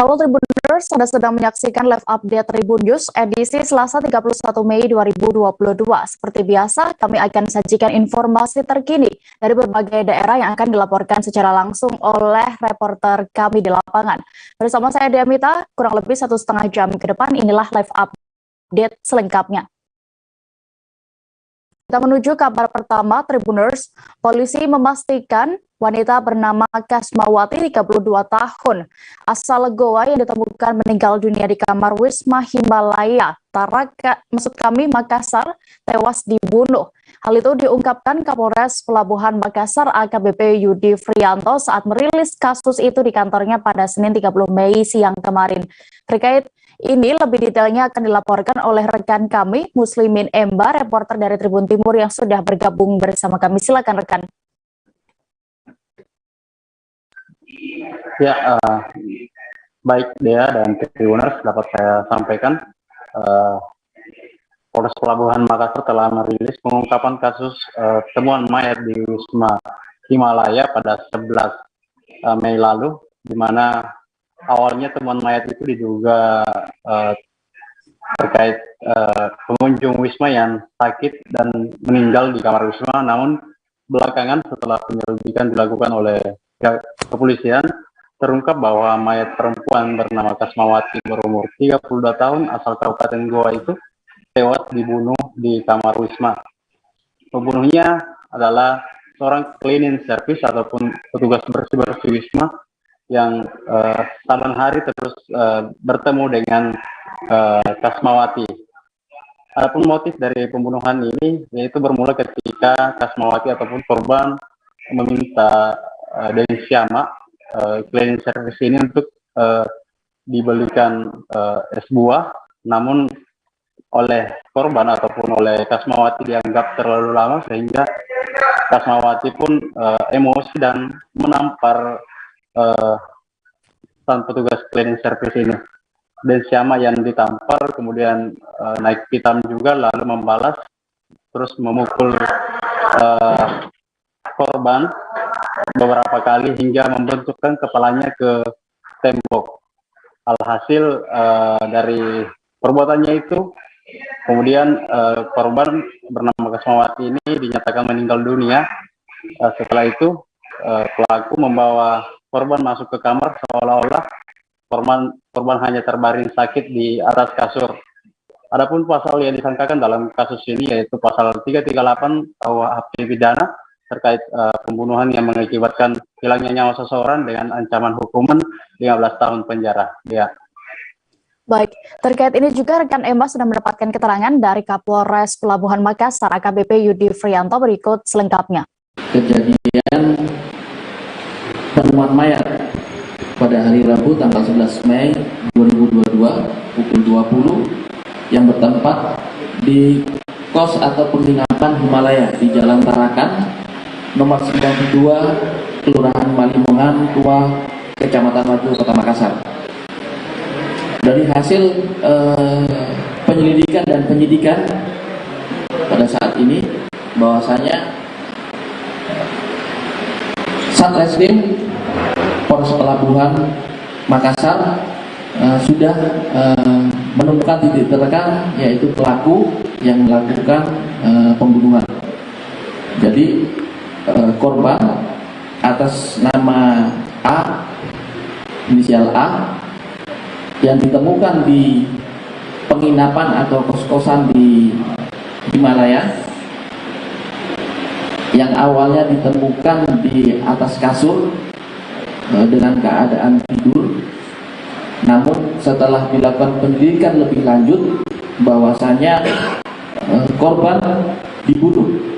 Halo Tribuners, Anda sedang menyaksikan live update Tribun News edisi Selasa 31 Mei 2022. Seperti biasa, kami akan sajikan informasi terkini dari berbagai daerah yang akan dilaporkan secara langsung oleh reporter kami di lapangan. Bersama saya Diamita, kurang lebih 1,5 jam ke depan, inilah live update selengkapnya. Kita menuju kabar pertama, Tribuners. Polisi memastikan wanita bernama Kasmawati, 32 tahun, asal Goa yang ditemukan meninggal dunia di kamar Wisma Himalaya, Makassar, tewas dibunuh. Hal itu diungkapkan Kapolres Pelabuhan Makassar AKBP Yudi Frianto saat merilis kasus itu di kantornya pada Senin 30 Mei siang kemarin. Terkait ini lebih detailnya akan dilaporkan oleh rekan kami, Muslimin Emba, reporter dari Tribun Timur yang sudah bergabung bersama kami. Silakan rekan. Ya, baik Dea dan Tribuners, dapat saya sampaikan Polres Pelabuhan Makassar telah merilis pengungkapan kasus temuan mayat di Wisma Himalaya pada 11 Mei lalu, di mana awalnya temuan mayat itu diduga terkait pengunjung Wisma yang sakit dan meninggal di kamar Wisma, namun belakangan setelah penyelidikan dilakukan oleh kepolisian, terungkap bahwa mayat perempuan bernama Kasmawati berumur 32 tahun asal Kabupaten Goa itu tewas dibunuh di kamar Wisma. Pembunuhnya adalah seorang cleaning service ataupun petugas bersih-bersih Wisma yang saban hari terus bertemu dengan Kasmawati. Adapun motif dari pembunuhan ini yaitu bermula ketika Kasmawati ataupun korban meminta dari Syama cleaning service ini untuk dibelikan es buah, namun oleh korban ataupun oleh Kasmawati dianggap terlalu lama sehingga Kasmawati pun emosi dan menampar sang petugas cleaning service ini. Dan Syama yang ditampar kemudian naik pitam juga lalu membalas terus memukul korban beberapa kali hingga membentukkan kepalanya ke tembok. Alhasil dari perbuatannya itu kemudian korban bernama Kasmawati ini dinyatakan meninggal dunia. Setelah itu pelaku membawa korban masuk ke kamar seolah-olah korban hanya terbaring sakit di atas kasur. Adapun pasal yang disangkakan dalam kasus ini yaitu pasal 338 KUHP pidana terkait pembunuhan yang mengakibatkan hilangnya nyawa seseorang dengan ancaman hukuman 15 tahun penjara. Ya. Baik, terkait ini juga rekan Emma sudah mendapatkan keterangan dari Kapolres Pelabuhan Makassar AKBP Yudi Frianto, berikut selengkapnya. Kejadian penemuan mayat pada hari Rabu tanggal 11 Mei 2022 pukul 20 yang bertempat di kos atau penginapan Himalaya di Jalan Tarakan nomor 92 Kelurahan Malimongan Tua, Kecamatan Maju, Kota Makassar. Dari hasil penyelidikan dan penyidikan pada saat ini bahwasanya Satreskrim Polres Pelabuhan Makassar sudah menemukan titik terang yaitu pelaku yang melakukan pembunuhan. Jadi korban atas nama A, inisial A, yang ditemukan di penginapan atau kos-kosan di Himalaya, yang awalnya ditemukan di atas kasur dengan keadaan tidur, namun setelah dilakukan penyelidikan lebih lanjut bahwasanya korban dibunuh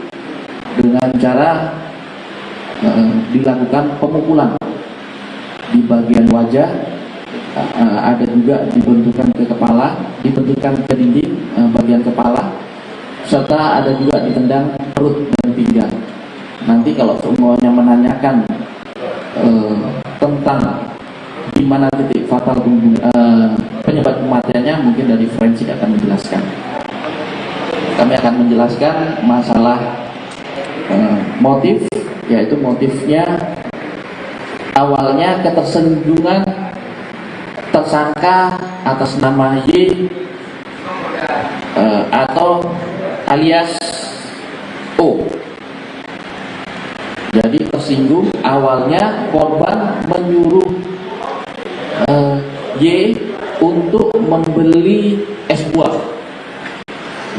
dengan cara dilakukan pemukulan di bagian wajah, ada juga dibenturkan ke kepala, dibenturkan ke dinding bagian kepala, serta ada juga ditendang perut dan pinggang. Nanti kalau semuanya menanyakan tentang di mana titik fatal penyebab kematiannya, mungkin dari forensik akan menjelaskan. Kami akan menjelaskan masalah motif, yaitu motifnya awalnya ketersinggungan tersangka atas nama Y atau alias O. Jadi tersinggung, awalnya korban menyuruh Y untuk membeli es buah.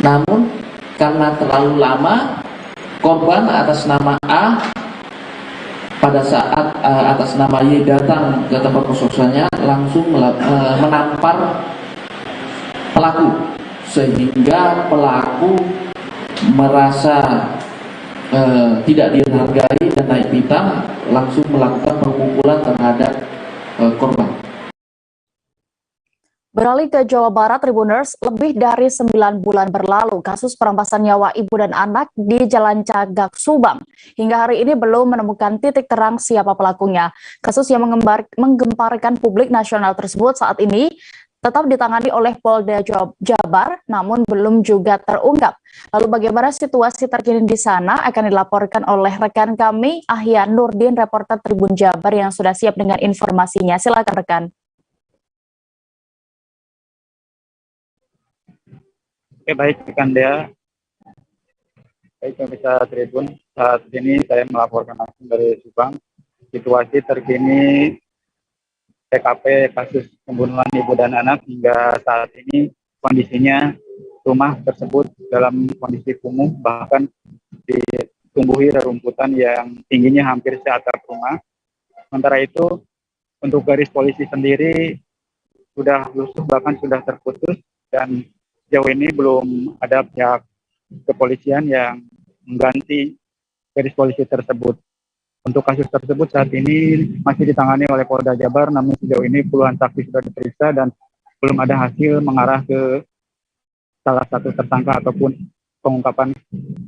Namun karena terlalu lama, korban atas nama A pada saat atas nama Y datang ke tempat kos-kosannya langsung menampar pelaku, sehingga pelaku merasa tidak dihargai dan naik pitam, langsung melakukan pemukulan terhadap korban. Beralih ke Jawa Barat, Tribuners, lebih dari 9 bulan berlalu kasus perampasan nyawa ibu dan anak di Jalan Cagak, Subang. Hingga hari ini belum menemukan titik terang siapa pelakunya. Kasus yang menggemparkan publik nasional tersebut saat ini tetap ditangani oleh Polda Jabar, namun belum juga terungkap. Lalu bagaimana situasi terkini di sana akan dilaporkan oleh rekan kami, Ahyan Nurdin, reporter Tribun Jabar yang sudah siap dengan informasinya. Silakan rekan. Oke, baik rekan Dea. Baik pemirsa Tribun, saat ini saya melaporkan langsung dari Subang. Situasi terkini TKP kasus pembunuhan ibu dan anak hingga saat ini kondisinya rumah tersebut dalam kondisi kumuh, bahkan ditumbuhi rerumputan yang tingginya hampir seatap rumah. Sementara itu untuk garis polisi sendiri sudah lusuh, bahkan sudah terputus, dan sejauh ini belum ada pihak kepolisian yang mengganti garis polisi tersebut. Untuk kasus tersebut saat ini masih ditangani oleh Polda Jabar, namun sejauh ini puluhan saksi sudah diperiksa dan belum ada hasil mengarah ke salah satu tersangka ataupun pengungkapan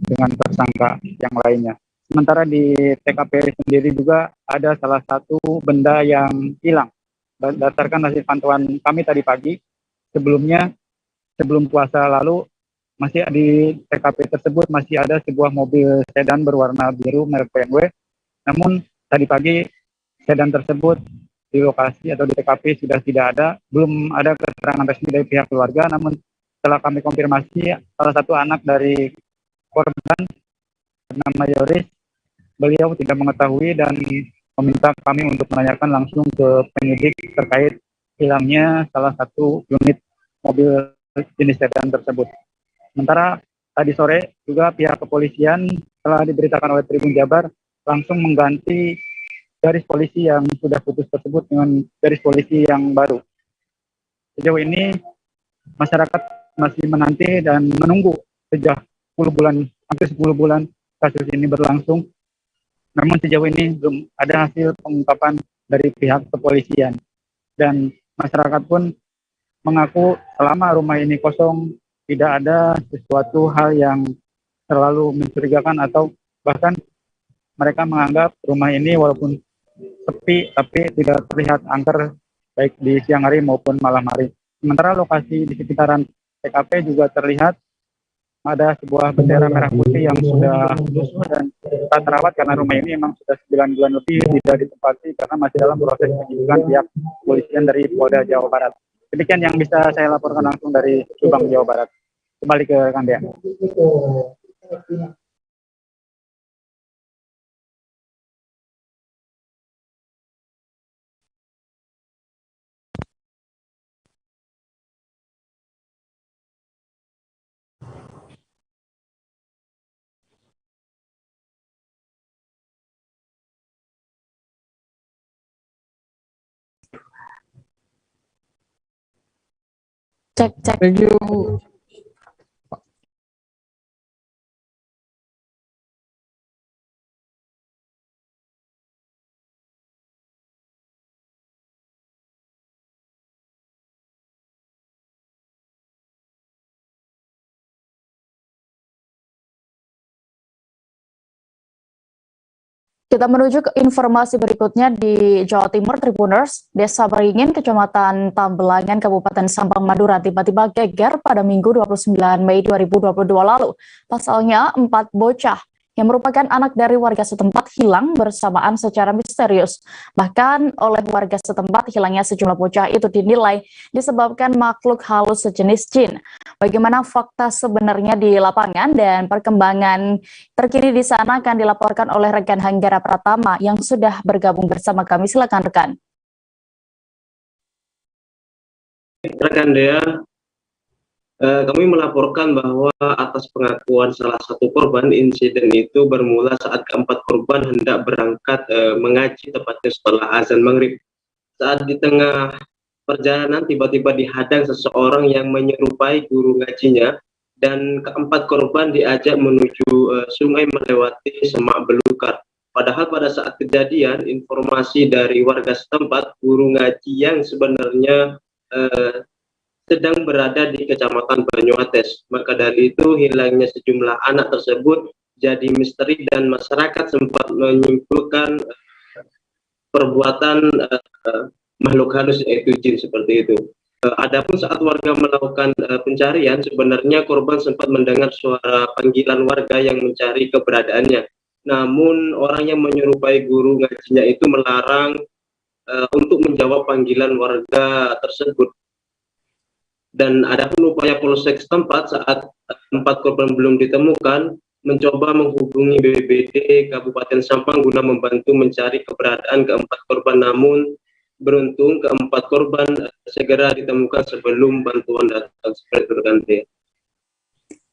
dengan tersangka yang lainnya. Sementara di TKP sendiri juga ada salah satu benda yang hilang. Berdasarkan hasil pantauan kami tadi pagi, sebelum puasa lalu, masih di TKP tersebut masih ada sebuah mobil sedan berwarna biru merek BMW. Namun tadi pagi sedan tersebut di lokasi atau di TKP sudah tidak ada, belum ada keterangan resmi dari pihak keluarga. Namun setelah kami konfirmasi, salah satu anak dari korban bernama Yoris, beliau tidak mengetahui dan meminta kami untuk menanyakan langsung ke penyidik terkait hilangnya salah satu unit mobil jenis sedan tersebut. Sementara tadi sore juga pihak kepolisian telah diberitakan oleh Tribun Jabar langsung mengganti garis polisi yang sudah putus tersebut dengan garis polisi yang baru. Sejauh ini masyarakat masih menanti dan menunggu sejak 10 bulan, hampir 10 bulan kasus ini berlangsung. Namun sejauh ini belum ada hasil pengungkapan dari pihak kepolisian. Dan masyarakat pun mengaku selama rumah ini kosong, tidak ada sesuatu hal yang terlalu mencurigakan, atau bahkan mereka menganggap rumah ini walaupun sepi tapi tidak terlihat angker baik di siang hari maupun malam hari. Sementara lokasi di sekitaran TKP juga terlihat ada sebuah bendera merah putih yang sudah lusuh dan tak terawat karena rumah ini memang sudah 9 bulan lebih tidak ditempati karena masih dalam proses penyidikan pihak kepolisian dari Polda Jawa Barat. Demikian yang bisa saya laporkan langsung dari Subang, Jawa Barat. Kembali ke rekan Dea. Cek. Thank you. Kita menuju ke informasi berikutnya di Jawa Timur, Tribuners. Desa Beringin, Kecamatan Tambelangan, Kabupaten Sampang, Madura tiba-tiba geger pada Minggu 29 Mei 2022 lalu. Pasalnya, 4 bocah yang merupakan anak dari warga setempat hilang bersamaan secara misterius. Bahkan oleh warga setempat, hilangnya sejumlah bocah itu dinilai disebabkan makhluk halus sejenis jin. Bagaimana fakta sebenarnya di lapangan dan perkembangan terkini di sana akan dilaporkan oleh rekan Hanggara Pratama yang sudah bergabung bersama kami. Silakan rekan. Rekan Dea, kami melaporkan bahwa atas pengakuan salah satu korban, insiden itu bermula saat keempat korban hendak berangkat mengaji, tepatnya setelah azan maghrib. Saat di tengah perjalanan tiba-tiba dihadang seseorang yang menyerupai guru ngajinya, dan keempat korban diajak menuju sungai melewati semak belukar. Padahal pada saat kejadian, informasi dari warga setempat, guru ngaji yang sebenarnya sedang berada di Kecamatan Banyuates. Maka dari itu hilangnya sejumlah anak tersebut jadi misteri dan masyarakat sempat menyimpulkan perbuatan makhluk halus yaitu jin seperti itu. Adapun saat warga melakukan pencarian, sebenarnya korban sempat mendengar suara panggilan warga yang mencari keberadaannya. Namun orang yang menyerupai guru ngajinya itu melarang untuk menjawab panggilan warga tersebut. Dan adapun upaya polsek setempat saat empat korban belum ditemukan, mencoba menghubungi BPBD Kabupaten Sampang guna membantu mencari keberadaan keempat korban, namun beruntung keempat korban segera ditemukan sebelum bantuan datang. Seperti itu kan,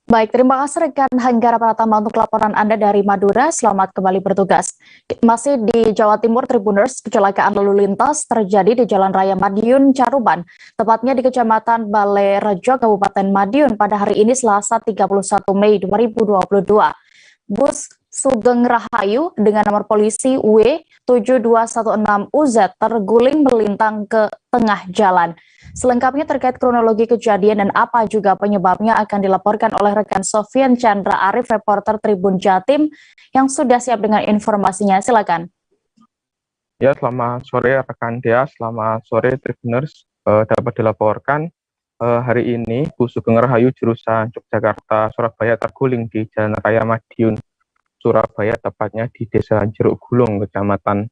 Baik, terima kasih rekan Hanggara Pratama untuk laporan Anda dari Madura. Selamat kembali bertugas. Masih di Jawa Timur, Tribuners, kecelakaan lalu lintas terjadi di Jalan Raya Madiun, Caruban, tepatnya di Kecamatan Balerejo, Kabupaten Madiun pada hari ini Selasa 31 Mei 2022. Bus Sugeng Rahayu dengan nomor polisi W7216UZ terguling melintang ke tengah jalan. Selengkapnya terkait kronologi kejadian dan apa juga penyebabnya akan dilaporkan oleh rekan Sofian Chandra Arif, reporter Tribun Jatim, yang sudah siap dengan informasinya. Silakan. Ya, selamat sore rekan Dea, selamat sore Tribuners. Dapat dilaporkan hari ini bus Sugeng Rahayu jurusan Yogyakarta Surabaya terguling di Jalan Raya Madiun, Surabaya, tepatnya di Desa Jeruk Gulung, Kecamatan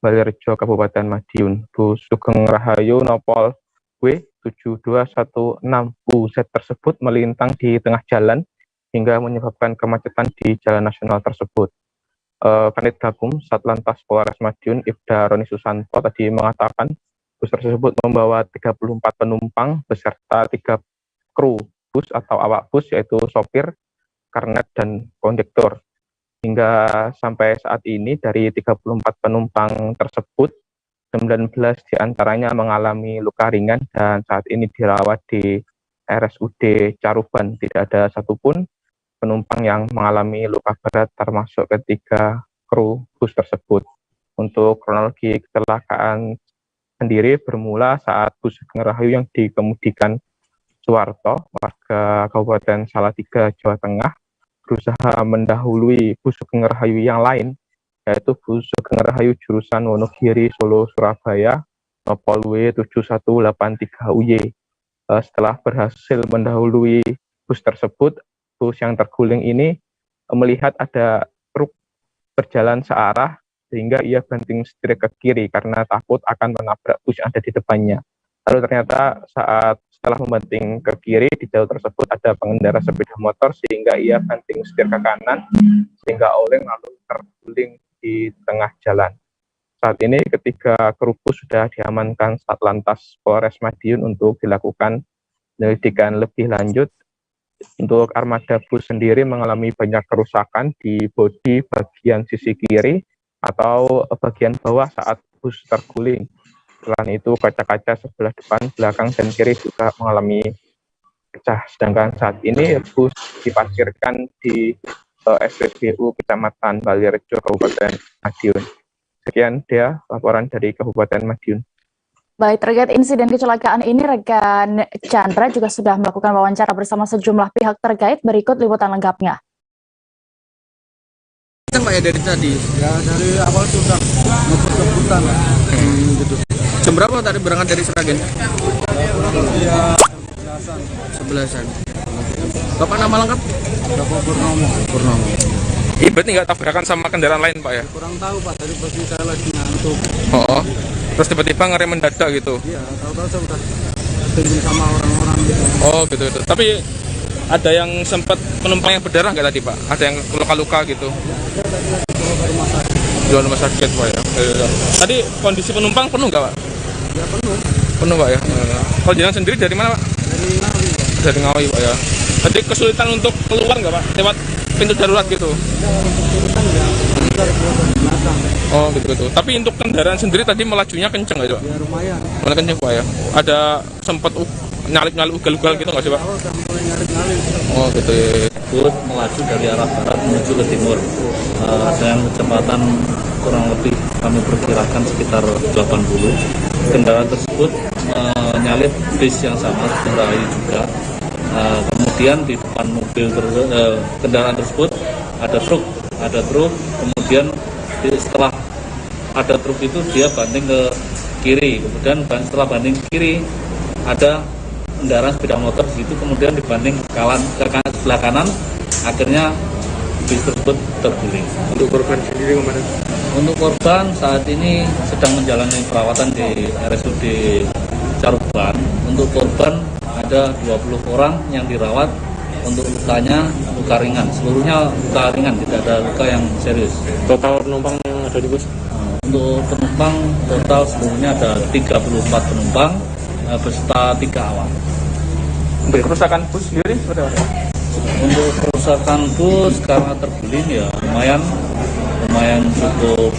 Balerejo, Kabupaten Madiun. Bus Sugeng Rahayu nopol W7216UZ tersebut melintang di tengah jalan hingga menyebabkan kemacetan di jalan nasional tersebut. Kanit Gakum Satlantas Polres Madiun Ibda Roni Susanto tadi mengatakan bus tersebut membawa 34 penumpang beserta 3 kru bus atau awak bus, yaitu sopir, kernet, dan kondektur. Hingga sampai saat ini dari 34 penumpang tersebut, 19 diantaranya mengalami luka ringan dan saat ini dirawat di RSUD Caruban. Tidak ada satupun penumpang yang mengalami luka berat termasuk ketiga kru bus tersebut. Untuk kronologi kecelakaan sendiri bermula saat bus Sugeng Rahayu yang dikemudikan Suwarto, warga Kabupaten Salatiga, Jawa Tengah, berusaha mendahului bus Sugeng Rahayu yang lain, yaitu bus Sugeng Rahayu jurusan Wonogiri Solo Surabaya nopol W7183UY. Setelah berhasil mendahului bus tersebut, bus yang terguling ini melihat ada truk berjalan searah sehingga ia banting setir ke kiri karena takut akan menabrak bus yang ada di depannya. Lalu ternyata setelah membanting ke kiri, di jalur tersebut ada pengendara sepeda motor sehingga ia banting setir ke kanan sehingga oleng lalu terguling di tengah jalan. Saat ini ketiga kru bus sudah diamankan Satlantas Polres Madiun untuk dilakukan penyelidikan lebih lanjut. Untuk armada bus sendiri mengalami banyak kerusakan di bodi bagian sisi kiri atau bagian bawah saat bus terguling. Selain itu kaca-kaca sebelah depan, belakang, dan kiri juga mengalami pecah. Sedangkan saat ini bus diparkirkan di SPBU Kecamatan Balerejo, Kabupaten Madiun. Sekian dia laporan dari Kabupaten Madiun. Baik, terkait insiden kecelakaan ini, rekan Chandra juga sudah melakukan wawancara bersama sejumlah pihak terkait. Berikut liputan lengkapnya. Pak ya dari tadi? Ya dari awal sudah ngebut-ngebutan lah. Gitu. Jam berapa tadi berangkat dari Sragen? Ya, 11-an. Bapak nama lengkap? Joko Purnomo. Purnomo. Oke. Berarti nggak tabrakan sama kendaraan lain Pak ya? Kurang tahu Pak, tadi posisi saya lagi ngantuk. Oh, terus tiba-tiba ngerem mendadak gitu? Iya, tahu-tahu saya udah tunggu sama orang-orang gitu. Oh gitu. Tapi ada yang sempat penumpang yang berdarah nggak tadi Pak? Ada yang luka-luka gitu? Di rumah sakit Pak ya? Tadi kondisi penumpang penuh nggak Pak? Ya penuh. Penuh Pak ya? Kalau jalan sendiri dari mana Pak? Dari Ngawi Pak. Dari Ngawi Pak ya? Tadi kesulitan untuk keluar nggak Pak? Lewat pintu darurat gitu? Kesulitan ya, dari belakang. Oh gitu. Tapi untuk kendaraan sendiri tadi melajunya kenceng nggak Pak? Ya lumayan. Mulai kenceng Pak ya? Ada sempat nyalip-nyalip ugal-ugal gitu nggak sih Pak? Kalau udah mulai nyari-nyari. Oh gitu ya. Tersebut melaju dari arah barat menuju ke timur dengan kecepatan kurang lebih kami perkirakan sekitar 80. Kendaraan tersebut menyalip bis yang sama kendaraan juga. Kemudian di depan kendaraan tersebut ada truk. Kemudian setelah ada truk itu dia banting ke kiri. Kemudian setelah banting ke kiri ada kendaraan sepeda motor di situ, kemudian dibanding ke sebelah kanan, akhirnya bis tersebut terguling. Untuk korban sendiri kemana? Untuk korban saat ini sedang menjalani perawatan di RSUD Caruban. Untuk korban ada 20 orang yang dirawat. Untuk lukanya luka ringan, seluruhnya luka ringan, tidak ada luka yang serius. Total penumpang yang ada di bus? Untuk penumpang total seluruhnya ada 34 penumpang beserta 3 awak. Untuk kerusakan bus sendiri seperti apa? Untuk kerusakan bus karena terguling ya lumayan cukup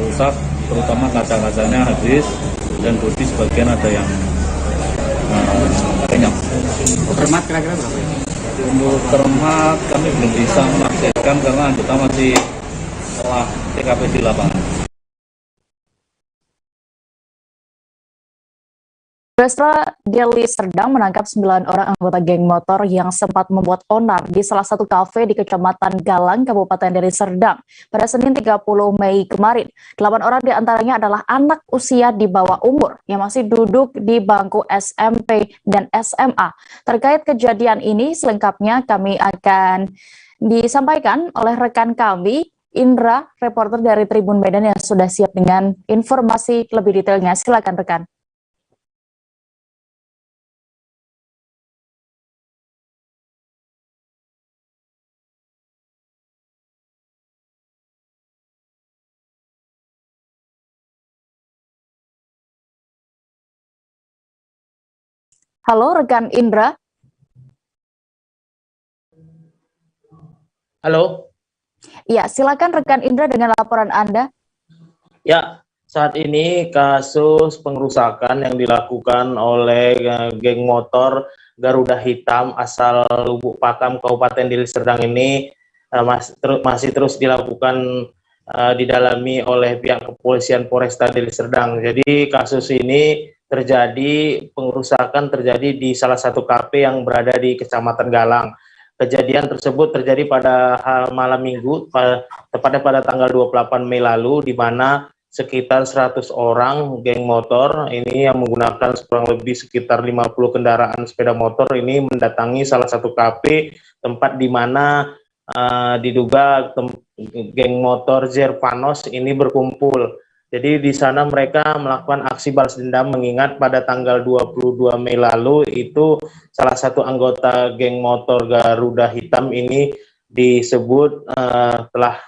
rusak, terutama kaca-kacanya habis dan bodi sebagian ada yang renyah. Termat kira-kira berapa ya? Untuk termat kami belum bisa memastikan karena anggota masih olah TKP di lapangan. Polresta Deli Serdang menangkap 9 orang anggota geng motor yang sempat membuat onar di salah satu kafe di Kecamatan Galang, Kabupaten Deli Serdang pada Senin 30 Mei kemarin. 8 orang diantaranya adalah anak usia di bawah umur yang masih duduk di bangku SMP dan SMA. Terkait kejadian ini selengkapnya kami akan disampaikan oleh rekan kami, Indra, reporter dari Tribun Medan yang sudah siap dengan informasi lebih detailnya. Silakan rekan. Halo rekan Indra. Halo. Ya, silakan rekan Indra dengan laporan Anda. Ya, saat ini kasus pengerusakan yang dilakukan oleh geng motor Garuda Hitam asal Lubuk Pakam, Kabupaten Deli Serdang ini masih terus dilakukan didalami oleh pihak kepolisian Polresta Deli Serdang. Jadi kasus ini pengerusakan terjadi di salah satu kafe yang berada di Kecamatan Galang. Kejadian tersebut terjadi pada malam minggu, tepatnya pada tanggal 28 Mei lalu, di mana sekitar 100 orang geng motor ini yang menggunakan kurang lebih sekitar 50 kendaraan sepeda motor ini mendatangi salah satu kafe tempat di mana diduga geng motor Zervanos ini berkumpul. Jadi di sana mereka melakukan aksi balas dendam mengingat pada tanggal 22 Mei lalu itu salah satu anggota geng motor Garuda Hitam ini disebut telah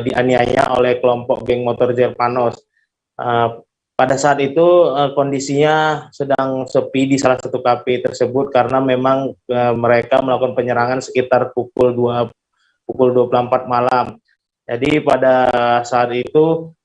dianiaya oleh kelompok geng motor Zervanos. Pada saat itu kondisinya sedang sepi di salah satu kafe tersebut karena memang mereka melakukan penyerangan sekitar pukul 24 malam. Jadi pada saat itu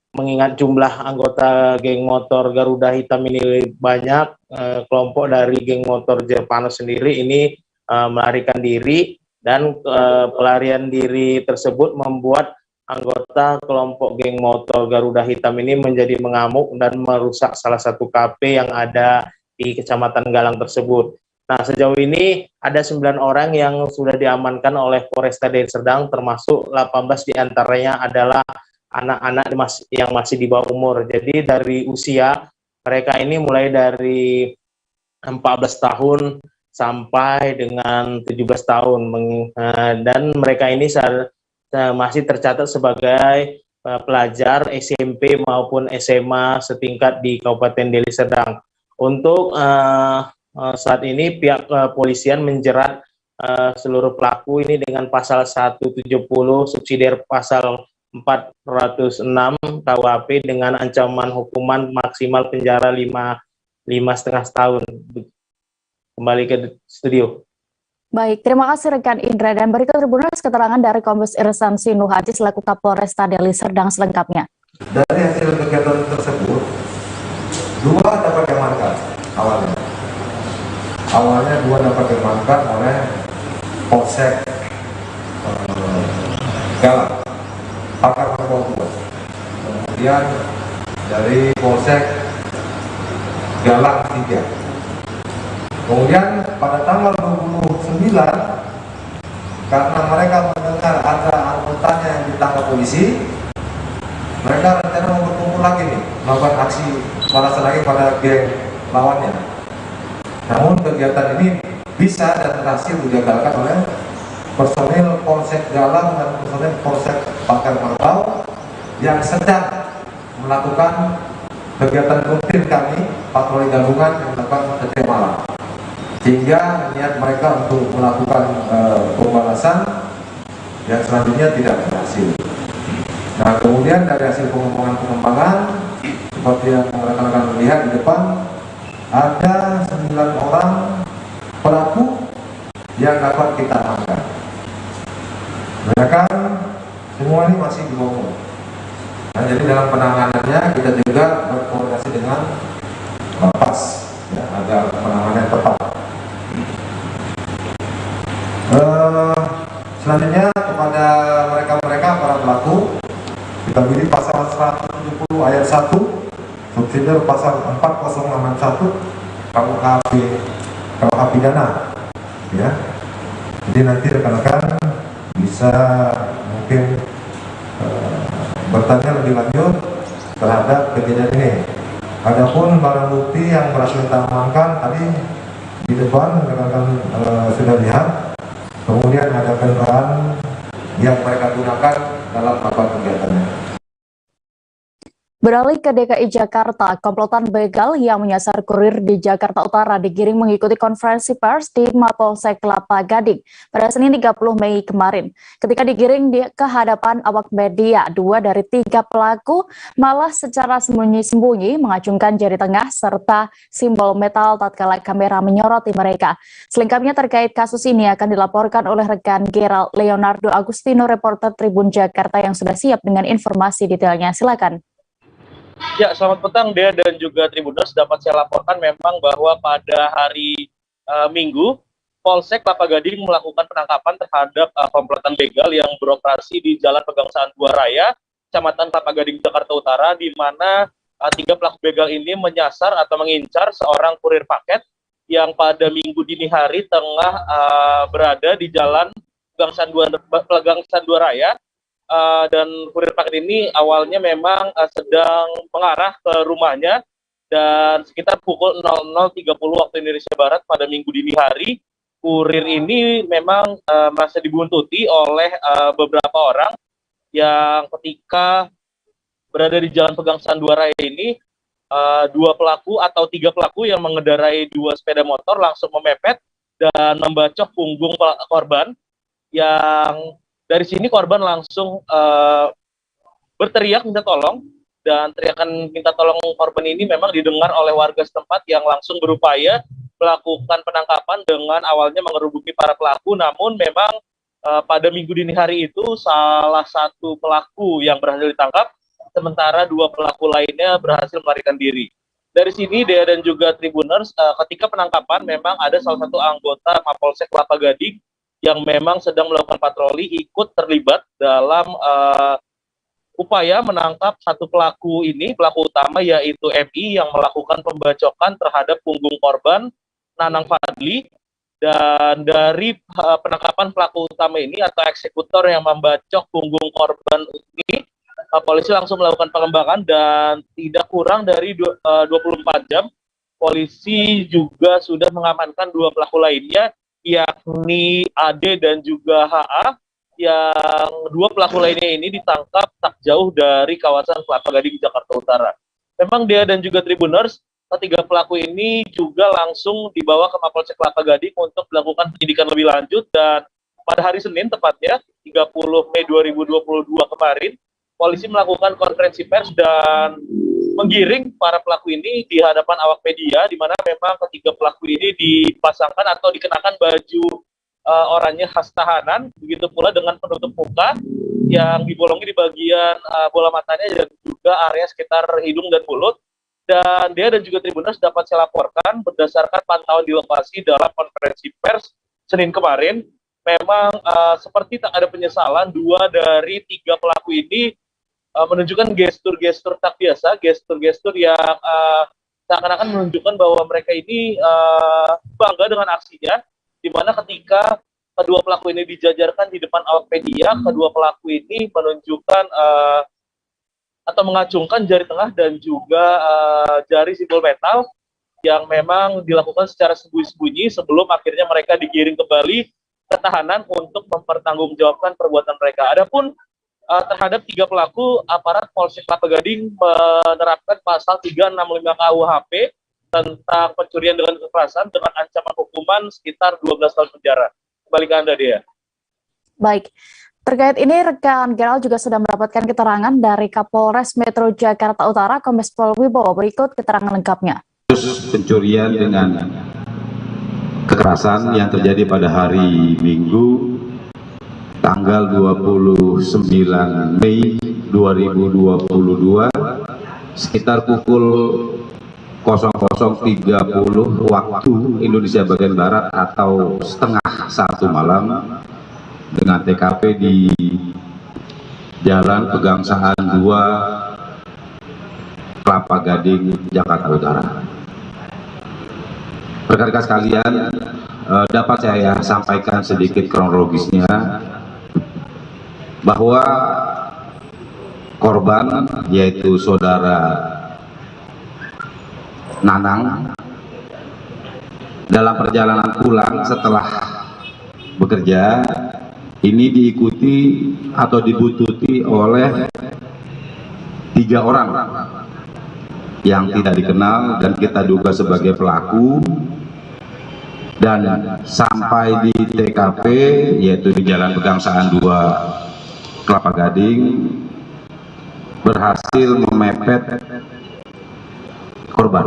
mengingat jumlah anggota geng motor Garuda Hitam ini banyak, kelompok dari geng motor Zervanos sendiri ini melarikan diri dan pelarian diri tersebut membuat anggota kelompok geng motor Garuda Hitam ini menjadi mengamuk dan merusak salah satu kafe yang ada di Kecamatan Galang tersebut. Nah, sejauh ini ada 9 orang yang sudah diamankan oleh Polresta Deli Serdang, termasuk 18 diantaranya adalah anak-anak yang masih di bawah umur. Jadi dari usia mereka ini mulai dari 14 tahun sampai dengan 17 tahun dan mereka ini masih tercatat sebagai pelajar SMP maupun SMA setingkat di Kabupaten Deli Serdang. Untuk saat ini pihak kepolisian menjerat seluruh pelaku ini dengan pasal 170 subsidiar pasal 406 KUHP dengan ancaman hukuman maksimal penjara 5,5 tahun. Kembali ke studio. Baik, terima kasih rekan Indra. Dan berikut Tribuners keterangan dari Kombes Irsan Sinuhaji selaku Kapolresta Deli Serdang selengkapnya. Dari hasil kegiatan tersebut, 2 dapat diamankan awalnya. Awalnya 2 dapat diamankan oleh Polsek Galang, Pakar Papua. Kemudian dari Polsek Galang 3. Kemudian pada tanggal 29, karena mereka mendengar ada anggotanya yang ditangkap polisi, mereka rencana mau berkumpul lagi nih, melakukan aksi balas lagi pada geng lawannya. Namun kegiatan ini bisa dan berhasil digagalkan oleh personil Polsek Galang dan personil Polsek Pakar Papua yang sedang melakukan kegiatan rutin kami patroli gabungan yang dilakukan setiap malam. Sehingga niat mereka untuk melakukan pembalasan yang selanjutnya tidak berhasil. Nah, kemudian dari hasil pengembangan seperti yang rekan-rekan lihat di depan, ada 9 orang pelaku yang dapat kita amankan. Mereka semua ini masih di bawah. Nah, jadi dalam penanganannya kita juga berkoordinasi dengan Lapas ya, agar penanganan tepat. Selanjutnya kepada mereka para pelaku kita beri pasal 170 ayat 1 subsidiar pasal 4061 KUH pidana ya. Jadi nanti rekan-rekan bisa mungkin bertanya lebih lanjut terhadap kejadian ini. Adapun barang bukti yang berhasil kita amankan tadi di depan rekan-rekan sudah lihat. Kemudian ada kendaraan yang mereka gunakan dalam melakukan kegiatannya. Beralih ke DKI Jakarta, komplotan begal yang menyasar kurir di Jakarta Utara digiring mengikuti konferensi pers di Mapolsek Kelapa Gading pada Senin 30 Mei kemarin. Ketika digiring ke hadapan awak media, 2 dari 3 pelaku malah secara sembunyi-sembunyi mengacungkan jari tengah serta simbol metal tatkala kamera menyoroti mereka. Selengkapnya terkait kasus ini akan dilaporkan oleh rekan Gerald Leonardo Agustino, reporter Tribun Jakarta yang sudah siap dengan informasi detailnya. Silakan. Ya, selamat petang Dea dan juga Tribuners. Dapat saya laporkan memang bahwa pada hari Minggu, Polsek Kelapa Gading melakukan penangkapan terhadap komplotan begal yang beroperasi di Jalan Pegangsaan 2 Raya, Kecamatan Kelapa Gading, Jakarta Utara, di mana 3 pelaku begal ini menyasar atau mengincar seorang kurir paket yang pada Minggu dini hari tengah berada di Jalan Pegangsaan 2 Raya. Dan kurir paket ini awalnya memang sedang mengarah ke rumahnya, dan sekitar pukul 00.30 waktu Indonesia Barat pada Minggu dini hari, kurir ini memang merasa dibuntuti oleh beberapa orang yang ketika berada di Jalan Pegangsaan 2 Raya ini, 2 pelaku atau 3 pelaku yang mengendarai 2 sepeda motor langsung memepet dan membacok punggung korban. Yang dari sini korban langsung berteriak minta tolong, dan teriakan minta tolong korban ini memang didengar oleh warga setempat yang langsung berupaya melakukan penangkapan dengan awalnya mengerubuki para pelaku. Namun memang pada Minggu dini hari itu salah satu pelaku yang berhasil ditangkap, sementara 2 pelaku lainnya berhasil melarikan diri. Dari sini Dea dan juga Tribuners, ketika penangkapan memang ada salah satu anggota Mapolsek Kelapa Gading yang memang sedang melakukan patroli ikut terlibat dalam upaya menangkap satu pelaku ini, pelaku utama yaitu MI yang melakukan pembacokan terhadap punggung korban Nanang Fadli. Dan dari penangkapan pelaku utama ini atau eksekutor yang membacok punggung korban ini, polisi langsung melakukan pengembangan dan tidak kurang dari 24 jam polisi juga sudah mengamankan 2 pelaku lainnya, yakni AD dan juga HA, yang 2 pelaku lainnya ini ditangkap tak jauh dari kawasan Kelapa Gading, Jakarta Utara. Memang Dea dan juga Tribuners, ketiga pelaku ini juga langsung dibawa ke Mapolsek Kelapa Gading untuk melakukan penyidikan lebih lanjut, dan pada hari Senin tepatnya 30 Mei 2022 kemarin, polisi melakukan konferensi pers dan menggiring para pelaku ini di hadapan awak media, di mana memang ketiga pelaku ini dipasangkan atau dikenakan baju oranye khas tahanan, begitu pula dengan penutup muka yang dibolongi di bagian bola matanya dan juga area sekitar hidung dan mulut. Dan Dea dan juga Tribuners dapat saya laporkan berdasarkan pantauan di lokasi dalam konferensi pers Senin kemarin, memang seperti tak ada penyesalan 2 dari 3 pelaku ini menunjukkan gestur-gestur tak biasa, gestur-gestur yang seakan-akan menunjukkan bahwa mereka ini bangga dengan aksinya, di mana ketika kedua pelaku ini dijajarkan di depan awak media, kedua pelaku ini menunjukkan atau mengacungkan jari tengah dan juga jari simbol metal yang memang dilakukan secara sembunyi-sembunyi sebelum akhirnya mereka digiring kembali ke tahanan untuk mempertanggungjawabkan perbuatan mereka. Adapun terhadap 3 pelaku, aparat Polsek Kelapa Gading menerapkan pasal 365 KUHP tentang pencurian dengan kekerasan dengan ancaman hukuman sekitar 12 tahun penjara. Kembali ke Anda, Dea. Baik, terkait ini rekan Gerald juga sudah mendapatkan keterangan dari Kapolres Metro Jakarta Utara, Kombes Pol Wibowo. Berikut keterangan lengkapnya. Pencurian dengan kekerasan yang terjadi pada hari Minggu tanggal 29 Mei 2022 sekitar pukul 00.30 waktu Indonesia bagian Barat atau setengah 1 malam dengan TKP di Jalan Pegangsaan 2 Kelapa Gading, Jakarta Utara. Rekan-rekan sekalian, dapat saya sampaikan sedikit kronologisnya bahwa korban yaitu saudara Nanang dalam perjalanan pulang setelah bekerja ini diikuti atau dibuntuti oleh 3 orang yang tidak dikenal dan kita duga sebagai pelaku, dan sampai di TKP yaitu di Jalan Pegangsaan 2 Kelapa Gading berhasil memepet korban,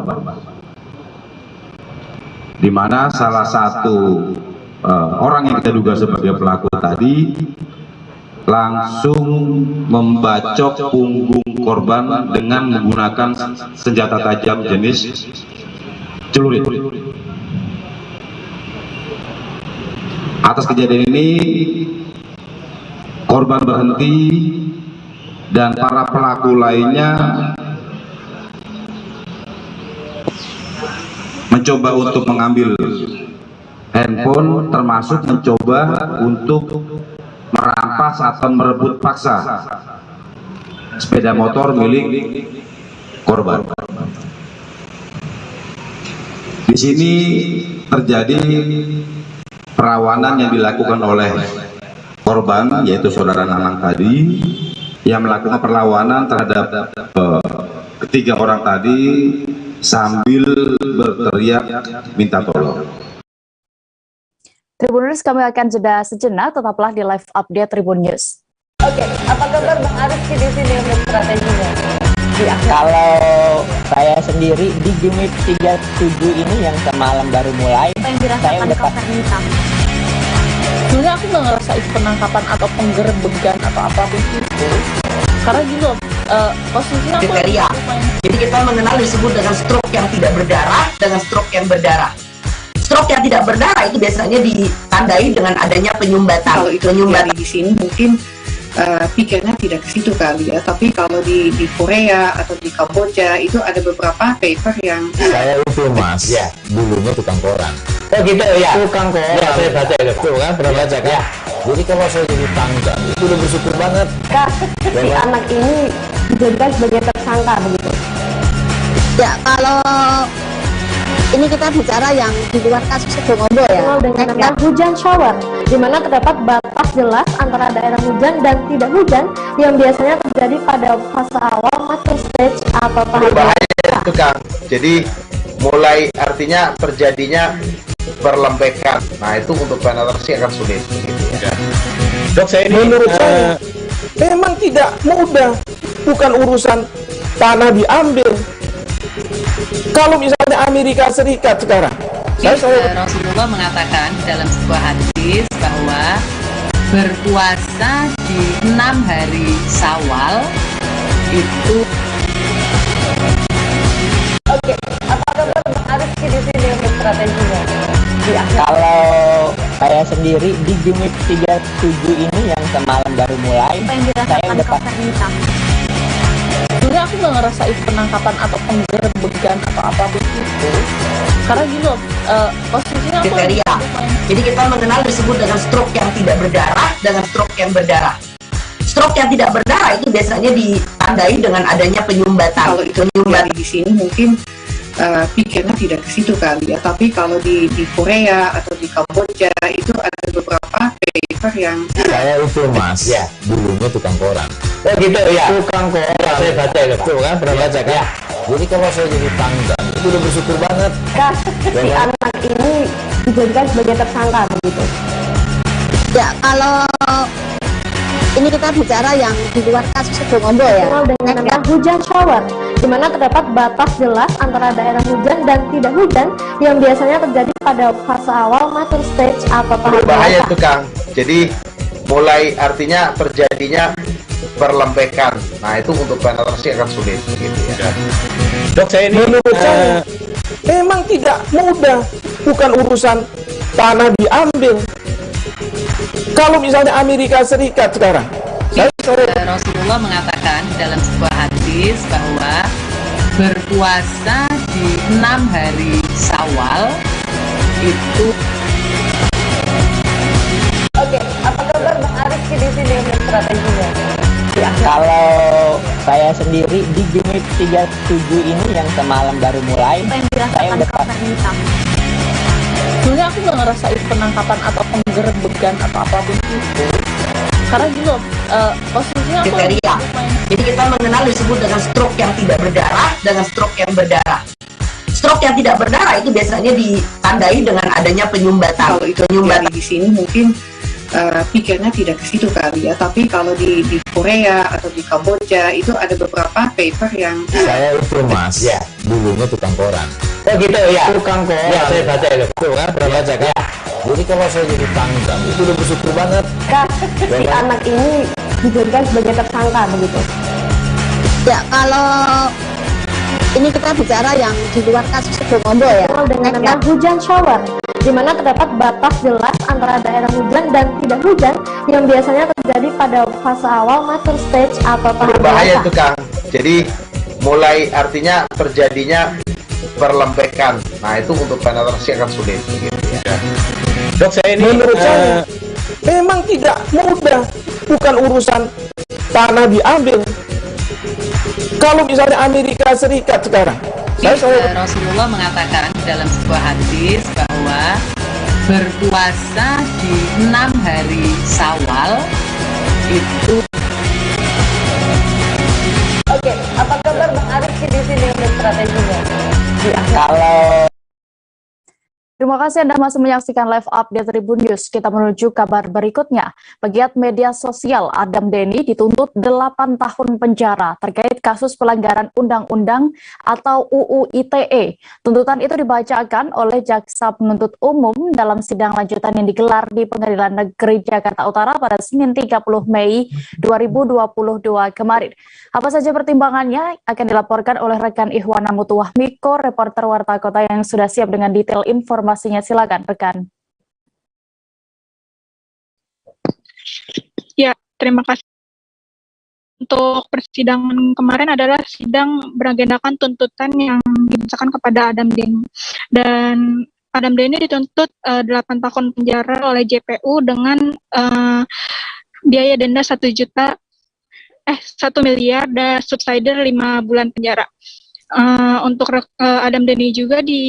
di mana salah satu orang yang kita duga sebagai pelaku tadi langsung membacok punggung korban dengan menggunakan senjata tajam jenis celurit. Atas kejadian ini korban berhenti dan para pelaku lainnya mencoba untuk mengambil handphone, termasuk mencoba untuk merampas atau merebut paksa sepeda motor milik korban. Di sini terjadi perlawanan yang dilakukan oleh korban, yaitu saudara Nanang tadi, yang melakukan perlawanan terhadap ketiga orang tadi sambil berteriak minta tolong. Tribuners, kami akan jeda sejenak, tetaplah di live update Tribun News. Oke, apa kabar Bang Arif di sini untuk strateginya? Kalau saya sendiri di Game Week 37 ini yang semalam baru mulai, saya udah sebenarnya aku nggak ngerasa itu penangkapan atau penggerbegan atau apapun itu, karena gitu posisinya aku kriteria. Jadi kita mengenal disebut dengan stroke yang tidak berdarah dengan stroke yang berdarah. Stroke yang tidak berdarah itu biasanya ditandai dengan adanya penyumbatan. Kalau itu penyumbatan di sini mungkin pikirnya tidak ke situ kali ya, tapi kalau di Korea atau di Kamboja itu ada beberapa paper yang saya itu mas ya dulunya tukang koran. Oh gitu ya, tukang koran ya, saya baca itu tuh kan, pernah baca kan ya. Jadi kalau saya jadi tangga itu udah bersyukur banget si anak ini dijadikan sebagai tersangka begitu ya. Kalau Ini kita bicara yang di luar kasus Sidoarjo ya. Dengan nama hujan shower, di mana terdapat batas jelas antara daerah hujan dan tidak hujan yang biasanya terjadi pada fase awal macro stage atau tahap Berbahaya itu Kang. Jadi mulai artinya terjadinya perlembekan. Nah itu untuk penetrasi akan sulit. Gitu ya. Dok, saya ini menurut saya memang tidak mudah, bukan urusan tanah diambil. Kalau misalnya Amerika Serikat sekarang, Rasulullah mengatakan dalam sebuah hadis bahwa berpuasa di 6 hari Syawal itu. Oke, apakah Bang Arif di sini untuk strateginya? Kalau saya sendiri di Jumit 37 ini yang semalam baru mulai, saya udah sebenarnya aku nggak ngerasain penangkapan atau penggerbegan atau apapun itu, karena gini loh, posisinya aku kriteria. Jadi kita mengenal disebut dengan stroke yang tidak berdarah dengan stroke yang berdarah. Stroke yang tidak berdarah itu biasanya ditandai dengan adanya penyumbatan. Kalau itu penyumbatan di sini mungkin pikirnya tidak ke situ kali ya, tapi kalau di Korea atau di Kamboja itu ada beberapa paper yang saya itu Mas, ya dulunya tukang koran. Oh gitu ya. Tukang koran. Ya, saya baca itu Pak. Tuh kan pernah baca kan? Ya. Jadi kalau saya jadi tanggal itu udah bersyukur banget. Si anak ini dijadikan sebagai tersangka begitu. Ya, kalau ini kita bicara yang di luar kasus Sidoarjo ya. Dengan nama hujan shower, di mana terdapat batas jelas antara daerah hujan dan tidak hujan yang biasanya terjadi pada fase awal macro stage atau tahap berbahaya itu Kang. Jadi mulai artinya terjadinya perlembekan. Nah itu untuk penetrasi akan sulit. Gitu ya. Dok, saya ini menurut saya memang tidak mudah, bukan urusan tanah diambil. Kalau misalnya Amerika Serikat sekarang, Rasulullah mengatakan dalam sebuah hadis bahwa berpuasa di 6 hari Syawal itu. Oke, apa kabar Bang Arif di sini untuk strateginya? Kalau saya sendiri di Jumit 37 ini yang semalam baru mulai, saya udah sebenarnya aku nggak ngerasain penangkapan atau penggerbegan atau apapun itu, karena gini loh, posisinya aku kriteria. Jadi kita mengenal disebut dengan stroke yang tidak berdarah dengan stroke yang berdarah. Stroke yang tidak berdarah itu biasanya ditandai dengan adanya penyumbatan. Kalau itu penyumbatan di sini mungkin pikirnya tidak ke situ kali ya, tapi kalau di Korea atau di Kamboja itu ada beberapa paper yang saya itu Mas, ya dulunya tukang koran. Oh gitu ya. Tukang koran. Ya, saya baca itu. Tuh kan pernah baca kan? Ya. Jadi kalau saya jadi tanggal itu udah bersyukur banget. Si anak ini dijadikan sebagai tersangka begitu. Ya, kalau ini kita bicara yang di luar kasus Sidoarjo ya. Dengan nama hujan shower, di mana terdapat batas jelas antara daerah hujan dan tidak hujan yang biasanya terjadi pada fase awal macro stage atau tahap berbahaya itu Kang. Jadi mulai artinya terjadinya perlembekan. Nah itu untuk penetrasi akan sulit. Gitu ya. Dok, saya ini menurut saya memang tidak mudah, bukan urusan tanah diambil. Kalau misalnya Amerika Serikat sekarang, Rasulullah mengatakan dalam sebuah hadis bahwa berpuasa di 6 hari Syawal itu. Oke, apa kabar Bang Arif di sini untuk strateginya? Kalau Terima kasih Anda masih menyaksikan live update Tribun News. Kita menuju kabar berikutnya. Pegiat media sosial Adam Denny dituntut 8 tahun penjara terkait kasus pelanggaran undang-undang atau UU ITE. Tuntutan itu dibacakan oleh Jaksa Penuntut Umum dalam sidang lanjutan yang digelar di Pengadilan Negeri Jakarta Utara pada Senin 30 Mei 2022 kemarin. Apa saja pertimbangannya akan dilaporkan oleh rekan Ihwana Mutuwah Miko, reporter Warta Kota yang sudah siap dengan detail informasinya. Silakan rekan. Ya, terima kasih. Untuk persidangan kemarin adalah sidang beragendakan tuntutan yang dibacakan kepada Adam Denny. Dan Adam Denny dituntut 8 tahun penjara oleh JPU dengan biaya denda 1 miliar dan subsidiar 5 bulan penjara. untuk Adam Dhani juga di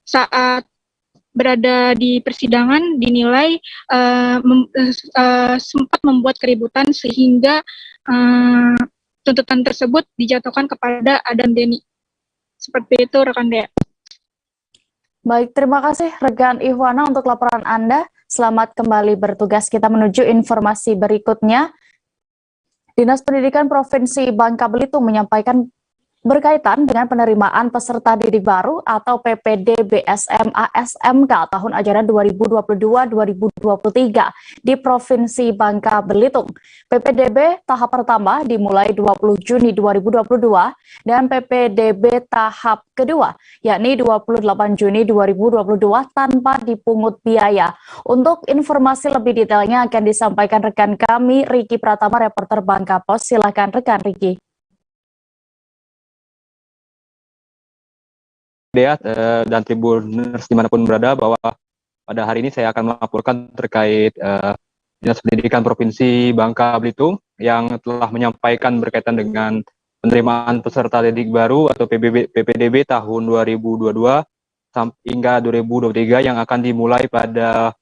saat berada di persidangan dinilai sempat membuat keributan sehingga tuntutan tersebut dijatuhkan kepada Adam Dhani. Seperti itu rekan Dea. Baik, terima kasih rekan Ihwana untuk laporan Anda. Selamat kembali bertugas. Kita menuju informasi berikutnya. Dinas Pendidikan Provinsi Bangka Belitung menyampaikan berkaitan dengan penerimaan peserta didik baru atau PPDB SMA SMK tahun ajaran 2022-2023 di Provinsi Bangka Belitung. PPDB tahap pertama dimulai 20 Juni 2022 dan PPDB tahap kedua yakni 28 Juni 2022 tanpa dipungut biaya. Untuk informasi lebih detailnya akan disampaikan rekan kami Riki Pratama, reporter Bangka Pos. Silakan rekan Riki. Dea dan Tribuners dimanapun berada, bahwa pada hari ini saya akan melaporkan terkait Dinas Pendidikan Provinsi Bangka Belitung yang telah menyampaikan berkaitan dengan penerimaan peserta didik baru atau PPDB tahun 2022 hingga 2023 yang akan dimulai pada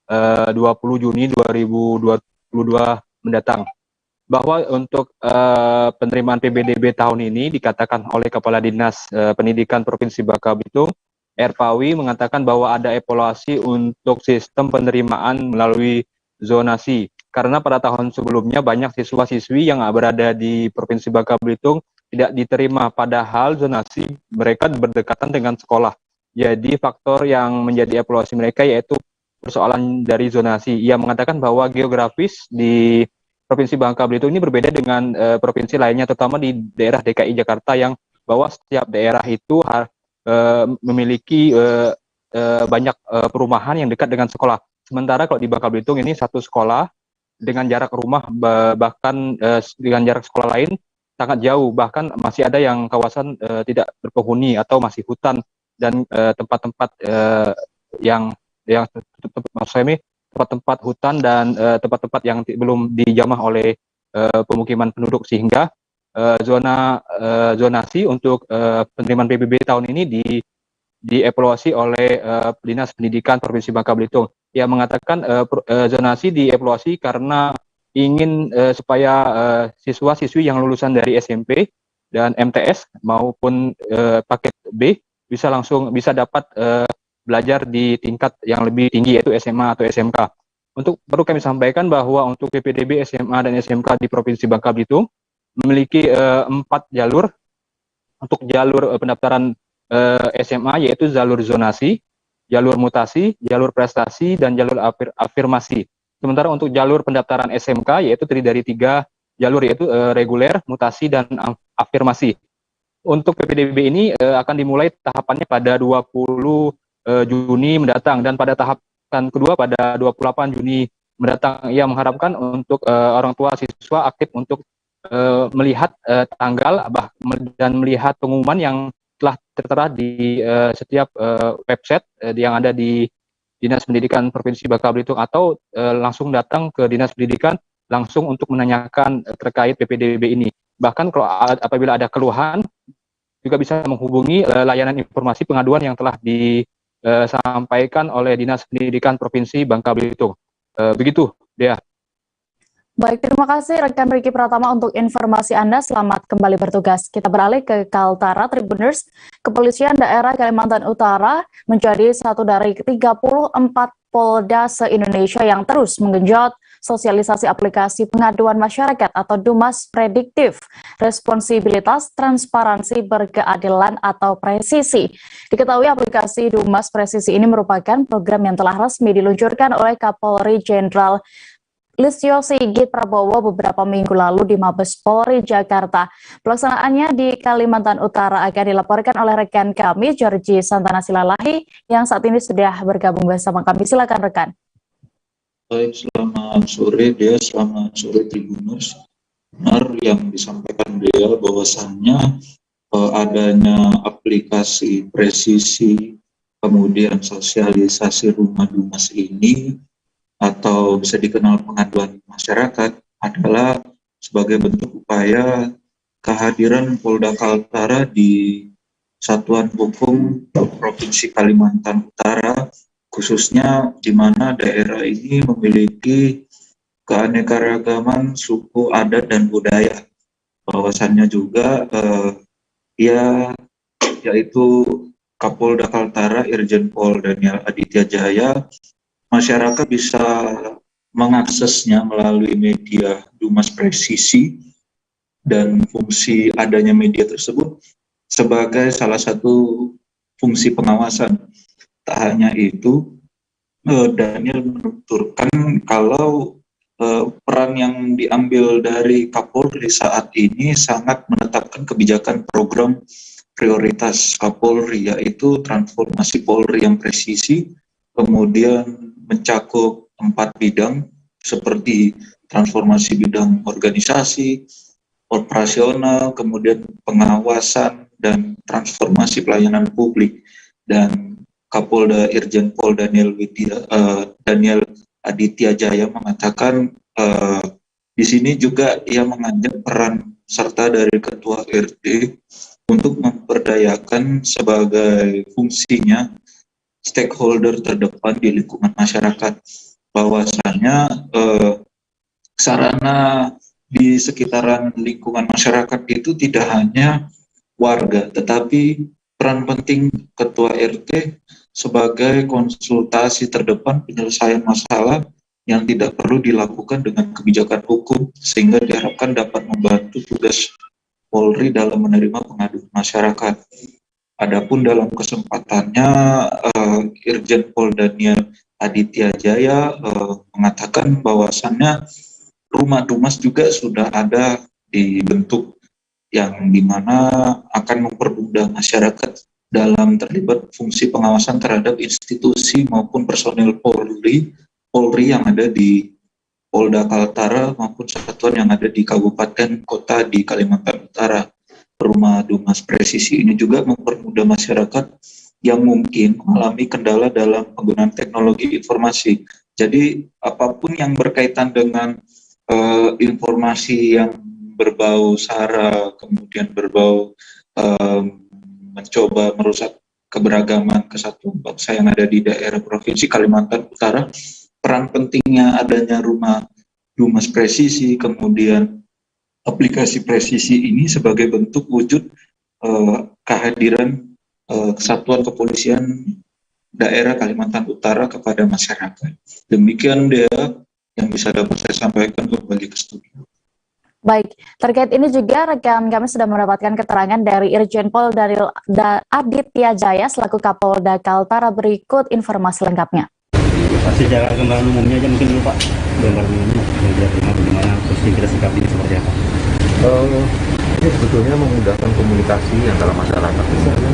20 Juni 2022 mendatang. Bahwa untuk penerimaan PPDB tahun ini dikatakan oleh Kepala Dinas Pendidikan Provinsi Bangka Belitung, Erpawi, mengatakan bahwa ada evaluasi untuk sistem penerimaan melalui zonasi. Karena pada tahun sebelumnya banyak siswa-siswi yang berada di Provinsi Bangka Belitung tidak diterima, padahal zonasi mereka berdekatan dengan sekolah. Jadi faktor yang menjadi evaluasi mereka yaitu persoalan dari zonasi. Ia mengatakan bahwa geografis di Provinsi Bangka Belitung ini berbeda dengan provinsi lainnya, terutama di daerah DKI Jakarta, yang bahwa setiap daerah itu memiliki banyak perumahan yang dekat dengan sekolah. Sementara kalau di Bangka Belitung ini satu sekolah dengan jarak rumah bahkan dengan jarak sekolah lain sangat jauh, bahkan masih ada yang kawasan tidak berpenghuni atau masih hutan dan tempat-tempat yang tempat-tempat hutan dan tempat-tempat yang belum dijamah oleh pemukiman penduduk, sehingga zonasi untuk penerimaan PPDB tahun ini dievaluasi oleh Dinas Pendidikan Provinsi Bangka Belitung. Ia mengatakan zonasi dievaluasi karena ingin supaya siswa-siswi yang lulusan dari SMP dan MTS maupun paket B bisa dapat belajar di tingkat yang lebih tinggi, yaitu SMA atau SMK. Perlu kami sampaikan bahwa untuk PPDB SMA dan SMK di Provinsi Bangka Belitung memiliki 4 jalur. Untuk jalur pendaftaran SMA yaitu jalur zonasi, jalur mutasi, jalur prestasi, dan jalur afirmasi. Sementara untuk jalur pendaftaran SMK yaitu terdiri dari 3 jalur, yaitu reguler, mutasi, dan afirmasi. Untuk PPDB ini akan dimulai tahapannya pada 20 Juni mendatang, dan pada tahapan kedua pada 28 Juni mendatang. Ia mengharapkan untuk orang tua siswa aktif untuk melihat tanggal dan melihat pengumuman yang telah tertera di setiap website yang ada di Dinas Pendidikan Provinsi Bangka Belitung, atau langsung datang ke Dinas Pendidikan langsung untuk menanyakan terkait PPDB ini. Bahkan kalau apabila ada keluhan juga bisa menghubungi layanan informasi pengaduan yang telah disampaikan oleh Dinas Pendidikan Provinsi Bangka Belitung. Begitu, Dea. Baik, terima kasih rekan Riki Pratama untuk informasi Anda. Selamat kembali bertugas. Kita beralih ke Kaltara, Tribuners. Kepolisian Daerah Kalimantan Utara menjadi satu dari 34 Polda se-Indonesia yang terus menggenjot sosialisasi aplikasi pengaduan masyarakat atau DUMAS Prediktif, Responsibilitas, Transparansi, Berkeadilan atau Presisi. Diketahui aplikasi DUMAS Presisi ini merupakan program yang telah resmi diluncurkan oleh Kapolri Jenderal Listio Sigit Prabowo beberapa minggu lalu di Mabes Polri Jakarta. Pelaksanaannya di Kalimantan Utara akan dilaporkan oleh rekan kami Georgie Santana Silalahi yang saat ini sudah bergabung bersama kami. Silakan rekan. Baik, selamat sore Dea, selamat sore Tribuners. Benar yang disampaikan beliau bahwasannya adanya aplikasi presisi, kemudian sosialisasi rumah DUMAS ini atau bisa dikenal pengaduan masyarakat adalah sebagai bentuk upaya kehadiran Polda Kaltara di Satuan Hukum Provinsi Kalimantan Utara, khususnya di mana daerah ini memiliki keanekaragaman suku, adat, dan budaya. Bahwasannya juga yaitu Kapolda Kaltara Irjen Pol Daniel Aditya Jaya, masyarakat bisa mengaksesnya melalui media Dumas Presisi, dan fungsi adanya media tersebut sebagai salah satu fungsi pengawasan. Tak hanya itu, Daniel menuturkan kalau peran yang diambil dari Kapolri saat ini sangat menetapkan kebijakan program prioritas Kapolri, yaitu transformasi Polri yang presisi, kemudian mencakup 4 bidang seperti transformasi bidang organisasi, operasional, kemudian pengawasan, dan transformasi pelayanan publik. Dan Kapolda Irjen Pol Daniel Aditya Jaya mengatakan di sini juga ia mengajak peran serta dari Ketua RT untuk memperdayakan sebagai fungsinya stakeholder terdepan di lingkungan masyarakat. Bahwasanya sarana di sekitaran lingkungan masyarakat itu tidak hanya warga, tetapi peran penting Ketua RT sebagai konsultasi terdepan penyelesaian masalah yang tidak perlu dilakukan dengan kebijakan hukum, sehingga diharapkan dapat membantu tugas Polri dalam menerima pengaduan masyarakat. Adapun dalam kesempatannya, Irjen Pol Daniel Aditya Jaya mengatakan bahwasannya rumah Dumas juga sudah ada dibentuk, yang dimana akan mempermudah masyarakat dalam terlibat fungsi pengawasan terhadap institusi maupun personil Polri yang ada di Polda Kaltara maupun satuan yang ada di kabupaten kota di Kalimantan Utara. Rumah Dumas Presisi ini juga mempermudah masyarakat yang mungkin mengalami kendala dalam penggunaan teknologi informasi. Jadi apapun yang berkaitan dengan informasi yang berbau SARA, kemudian berbau mencoba merusak keberagaman kesatuan bangsa yang ada di daerah Provinsi Kalimantan Utara, peran pentingnya adanya rumah Dumas Presisi, kemudian aplikasi presisi ini sebagai bentuk wujud kehadiran Kesatuan Kepolisian Daerah Kalimantan Utara kepada masyarakat. Demikian dia yang bisa dapat saya sampaikan, kembali ke studio. Baik, terkait ini juga rekan kami sudah mendapatkan keterangan dari Irjen Pol Aditya Jaya selaku Kapolda Kaltara. Berikut informasi lengkapnya. Secara gambaran umumnya aja mungkin dulu Pak, gambaran umumnya yang kita terima bagaimana, terus kita sikap ini seperti apa? Ini sebetulnya memudahkan komunikasi antara masyarakat dengan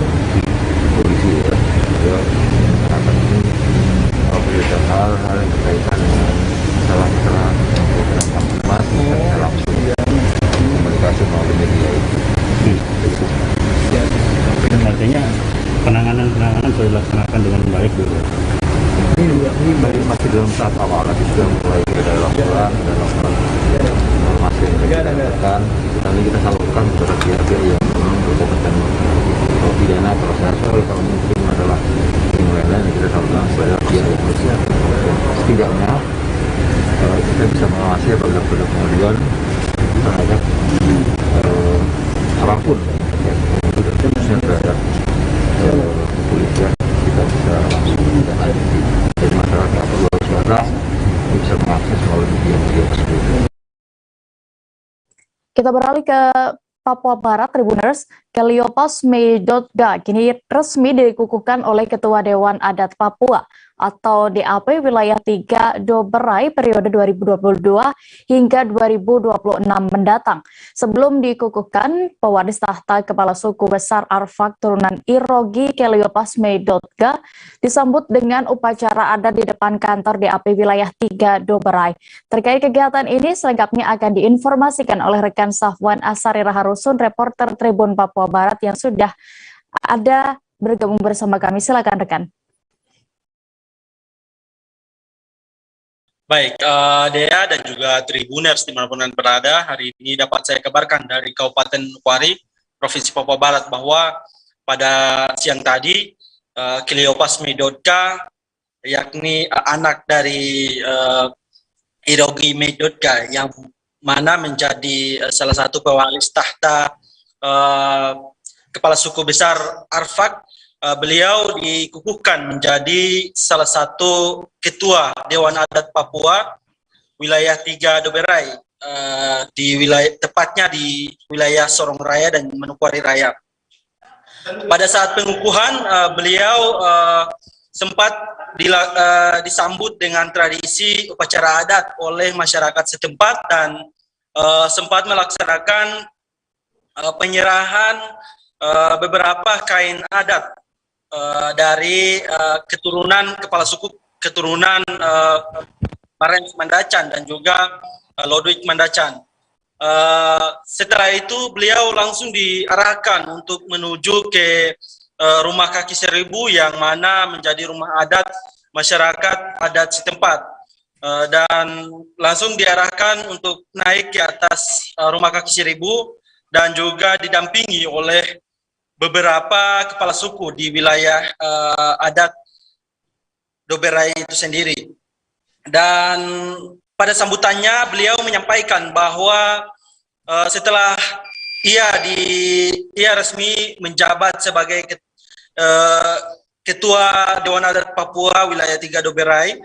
polisi ya. Akan ini berita hal-hal yang berkaitan dengan masalah-masalah yang berkaitan dengan kita langsung komunikasi melalui media itu. Dan artinya penanganan sudah dilaksanakan dengan baik dulu. Ini masih dalam tahap awal, lagi sudah mulai ada laporan informasi yang kita dapatkan. Nanti kita salurkan kepada pihak-pihak yang memang berkompeten pidana prosesual, kalau mungkin adalah yang lain-lain yang kita salurkan kepada pihak yang bersiap. Setidaknya kita bisa mengawasi apabila ada pengaduan terhadap apapun yang khususnya terhadap kepolisian, kita bisa langsung menindaklanjuti. Jadi masyarakat perlu waspada, bisa mengakses melalui media tersebut. Kita beralih ke Papua Barat, Tribuners. Keliopas Meidotga kini resmi dikukuhkan oleh Ketua Dewan Adat Papua atau DAP Wilayah 3 Doberai periode 2022 hingga 2026 mendatang. Sebelum dikukuhkan, pewaris tahta Kepala Suku Besar Arfak turunan Irogi Keliopas Meidotga disambut dengan upacara adat di depan kantor DAP Wilayah 3 Doberai. Terkait kegiatan ini selengkapnya akan diinformasikan oleh rekan Safwan Asari Raharusun, reporter Tribun Papua Barat yang sudah ada bergabung bersama kami. Silakan rekan. Baik, Dea dan juga Tribuners dimanapun Anda berada, hari ini dapat saya kabarkan dari Kabupaten Manokwari, Provinsi Papua Barat, bahwa pada siang tadi Cleopas Medotka, yakni anak dari Irogi Medotka, yang mana menjadi salah satu pewaris tahta Kepala Suku Besar Arfak, beliau dikukuhkan menjadi salah satu ketua Dewan Adat Papua wilayah 3 Doberai, di wilayah tepatnya di wilayah Sorong Raya dan Manokwari Raya. Pada saat pengukuhan beliau sempat disambut dengan tradisi upacara adat oleh masyarakat setempat dan sempat melaksanakan penyerahan beberapa kain adat dari keturunan kepala suku keturunan Marens Mandacan dan juga Lodwig Mandacan. Setelah itu beliau langsung diarahkan untuk menuju ke rumah kaki seribu yang mana menjadi rumah adat masyarakat adat setempat, dan langsung diarahkan untuk naik ke atas rumah kaki seribu dan juga didampingi oleh beberapa kepala suku di wilayah adat Doberai itu sendiri. Dan pada sambutannya beliau menyampaikan bahwa setelah ia resmi menjabat sebagai Ketua Dewan Adat Papua wilayah 3 Doberai,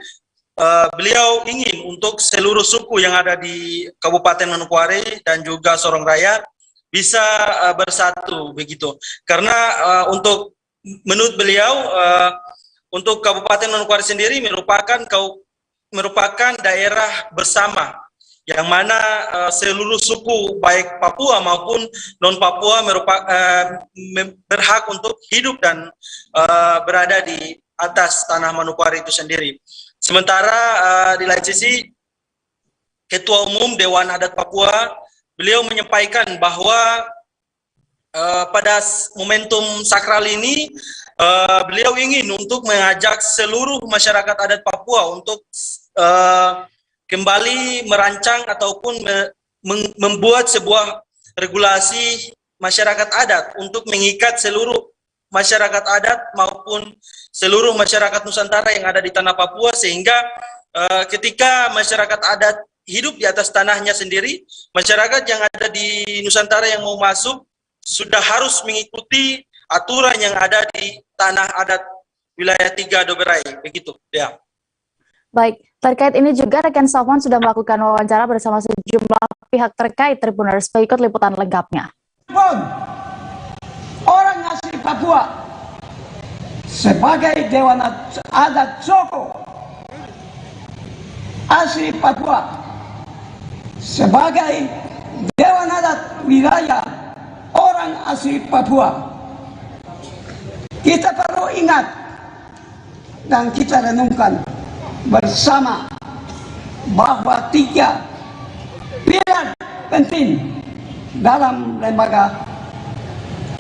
beliau ingin untuk seluruh suku yang ada di Kabupaten Manokwari dan juga Sorong Raya bisa bersatu begitu. Karena menurut beliau untuk Kabupaten Manokwari sendiri merupakan daerah bersama yang mana seluruh suku baik Papua maupun non Papua berhak untuk hidup dan berada di atas tanah Manokwari itu sendiri. Sementara di lain sisi Ketua Umum Dewan Adat Papua beliau menyampaikan bahwa pada momentum sakral ini beliau ingin untuk mengajak seluruh masyarakat adat Papua untuk kembali merancang ataupun membuat sebuah regulasi masyarakat adat untuk mengikat seluruh masyarakat adat maupun seluruh masyarakat Nusantara yang ada di tanah Papua, sehingga ketika masyarakat adat hidup di atas tanahnya sendiri, masyarakat yang ada di Nusantara yang mau masuk sudah harus mengikuti aturan yang ada di tanah adat wilayah 3 Doberai, begitu ya. Baik, terkait ini juga rekan Sofwan sudah melakukan wawancara bersama sejumlah pihak terkait. Tribuners, berikut liputan lengkapnya. Orang asli Papua sebagai Dewan Adat Soko asli Papua, sebagai Dewan Adat wilayah orang asli Papua, kita perlu ingat dan kita renungkan bersama bahwa 3 pilar penting dalam lembaga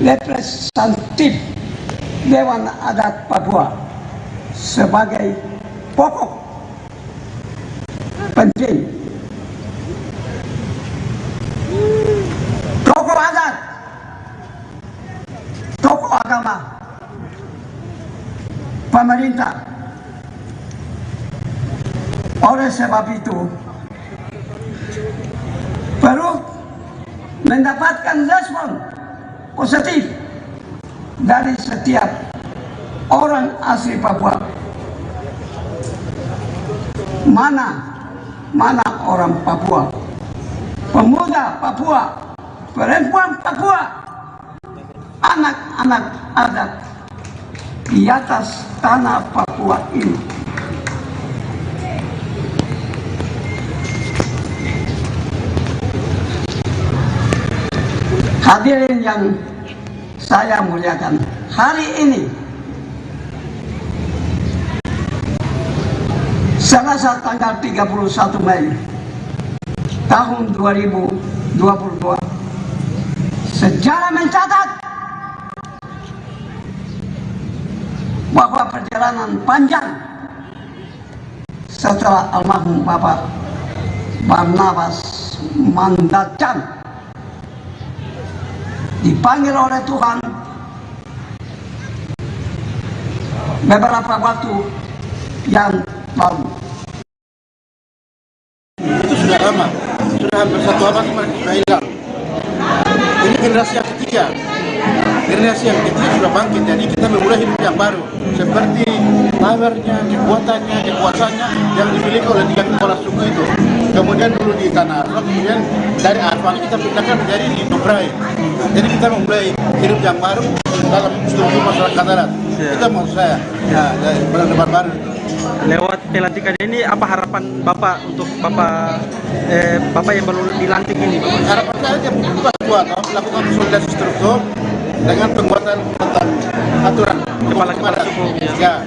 representatif Dewan Adat Papua sebagai pokok penting. Tokoh adat, tokoh agama, pemerintah. Oleh sebab itu perlu mendapatkan respon positif dari setiap orang asli Papua. Mana orang Papua, pemuda Papua, perempuan Papua, anak-anak adat di atas tanah Papua ini. Hadirin yang saya muliakan, hari ini Selasa tanggal 31 Mei tahun 2022, sejarah mencatat bahwa perjalanan panjang setelah almarhum Bapak Barnabas Mandacan dipanggil oleh Tuhan beberapa waktu yang lalu. Itu sudah lama, sudah hampir 1 abad mereka sudah hilang. Ini generasi yang ketiga. Generasi yang ketiga sudah bangkit, jadi kita memulai hidup yang baru. Seperti powernya, kekuatannya, kekuasaannya yang dimiliki oleh 3 kepala suku itu. Kemudian dulu di Tanah Arfak, kemudian dari Arfak kita pindahkan menjadi di Nubrai. Jadi kita memulai hidup yang baru dalam struktur masyarakat adat. Kita maksud saya, dari peradaban baru. Lewat pelantikan ini apa harapan Bapak untuk Bapak yang baru dilantik ini? Harapan saya dia kuat melakukan konsolidasi struktur dengan penguatan aturan kepala suku. Ya,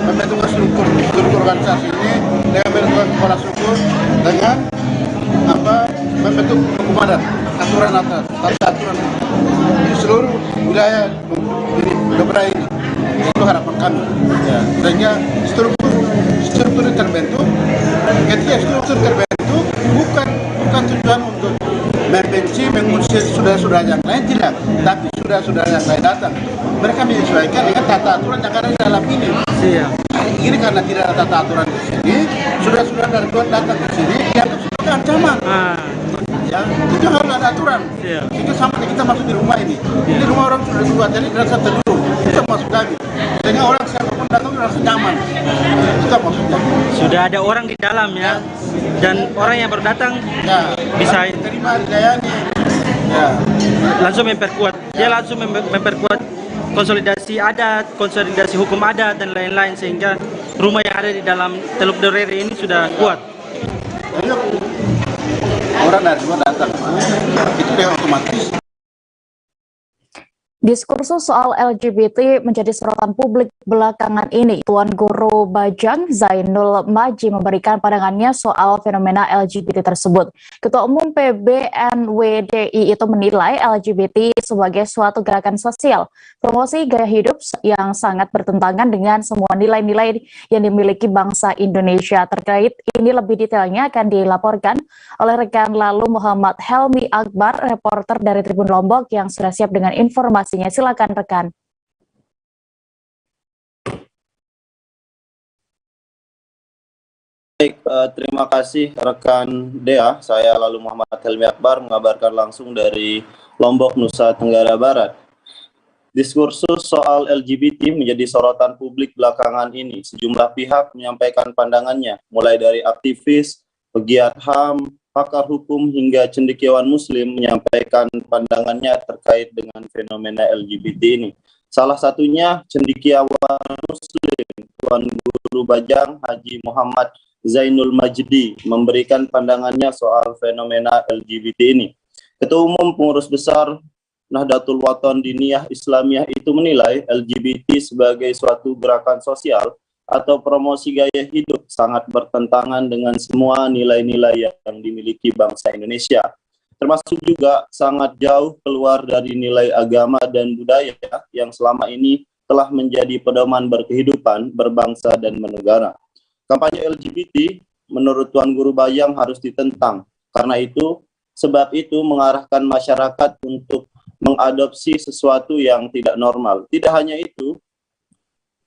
membentuk struktur organisasi ini dengan membentuk kepala suku dengan membentuk hukum adat, aturan di seluruh wilayah Nubrai ini. Itu harapan kami. Ya, sehingga struktur terbentuk. Ketika struktur terbentuk, bukan tujuan untuk membenci, mengusir saudara-saudara yang lain, tidak. Tapi saudara-saudara yang lain datang. Mereka menyesuaikan dengan tata aturan yang ada di dalam ini. Iya. Ini karena tidak ada tata aturan di sini, saudara-saudara dari luar datang ke sini, dianggap sebagai ancaman. Ya, itu harus ada aturan. Itu sama kita masuk di rumah ini. Ini rumah orang sudah dua, jadi dirasa teduh. Itu masuk kami. Sehingga orang siapapun datang merasa nyaman. Itu maksudnya. Sudah ada orang di dalam ya, dan orang yang baru datang bisa terima dilayani. Ya. Langsung memperkuat. Dia langsung memperkuat konsolidasi adat, konsolidasi hukum adat dan lain-lain sehingga rumah yang ada di dalam Teluk Dorere ini sudah kuat. Orang dari luar datang, itu dia otomatis. Diskursus soal LGBT menjadi sorotan publik belakangan ini. Tuan Guru Bajang Zainul Majid memberikan pandangannya soal fenomena LGBT tersebut. Ketua Umum PBNWDI itu menilai LGBT sebagai suatu gerakan sosial, promosi gaya hidup yang sangat bertentangan dengan semua nilai-nilai yang dimiliki bangsa Indonesia. Terkait ini lebih detailnya akan dilaporkan oleh rekan lalu Muhammad Helmi Akbar, reporter dari Tribun Lombok yang sudah siap dengan informasi. Silakan rekan. Baik, terima kasih rekan Dea. Saya lalu Muhammad Helmi Akbar mengabarkan langsung dari Lombok, Nusa Tenggara Barat. Diskursus soal LGBT menjadi sorotan publik belakangan ini. Sejumlah pihak menyampaikan pandangannya, mulai dari aktivis, pegiat HAM, pakar hukum hingga cendekiawan muslim menyampaikan pandangannya terkait dengan fenomena LGBT ini. Salah satunya cendekiawan muslim Tuan Guru Bajang Haji Muhammad Zainul Majdi memberikan pandangannya soal fenomena LGBT ini. Ketua Umum Pengurus Besar Nahdlatul Wathon Diniyah Islamiyah itu menilai LGBT sebagai suatu gerakan sosial atau promosi gaya hidup sangat bertentangan dengan semua nilai-nilai yang dimiliki bangsa Indonesia, termasuk juga sangat jauh keluar dari nilai agama dan budaya yang selama ini telah menjadi pedoman berkehidupan, berbangsa, dan bernegara. Kampanye LGBT menurut Tuan Guru Bajang harus ditentang, karena itu, sebab itu mengarahkan masyarakat untuk mengadopsi sesuatu yang tidak normal. Tidak hanya itu,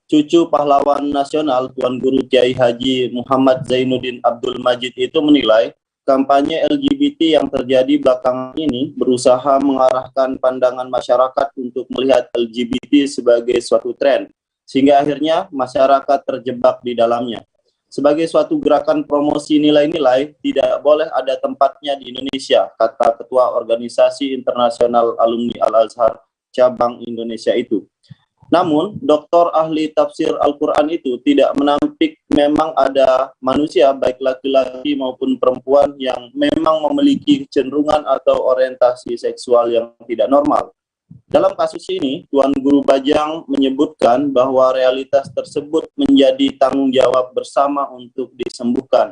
cucu pahlawan nasional Tuan Guru Kiai Haji Muhammad Zainuddin Abdul Majid itu menilai kampanye LGBT yang terjadi belakangan ini berusaha mengarahkan pandangan masyarakat untuk melihat LGBT sebagai suatu tren, sehingga akhirnya masyarakat terjebak di dalamnya. Sebagai suatu gerakan promosi nilai-nilai, tidak boleh ada tempatnya di Indonesia, kata Ketua Organisasi Internasional Alumni Al-Azhar Cabang Indonesia itu. Namun, doktor ahli tafsir Al-Quran itu tidak menampik memang ada manusia, baik laki-laki maupun perempuan, yang memang memiliki kecenderungan atau orientasi seksual yang tidak normal. Dalam kasus ini, Tuan Guru Bajang menyebutkan bahwa realitas tersebut menjadi tanggung jawab bersama untuk disembuhkan.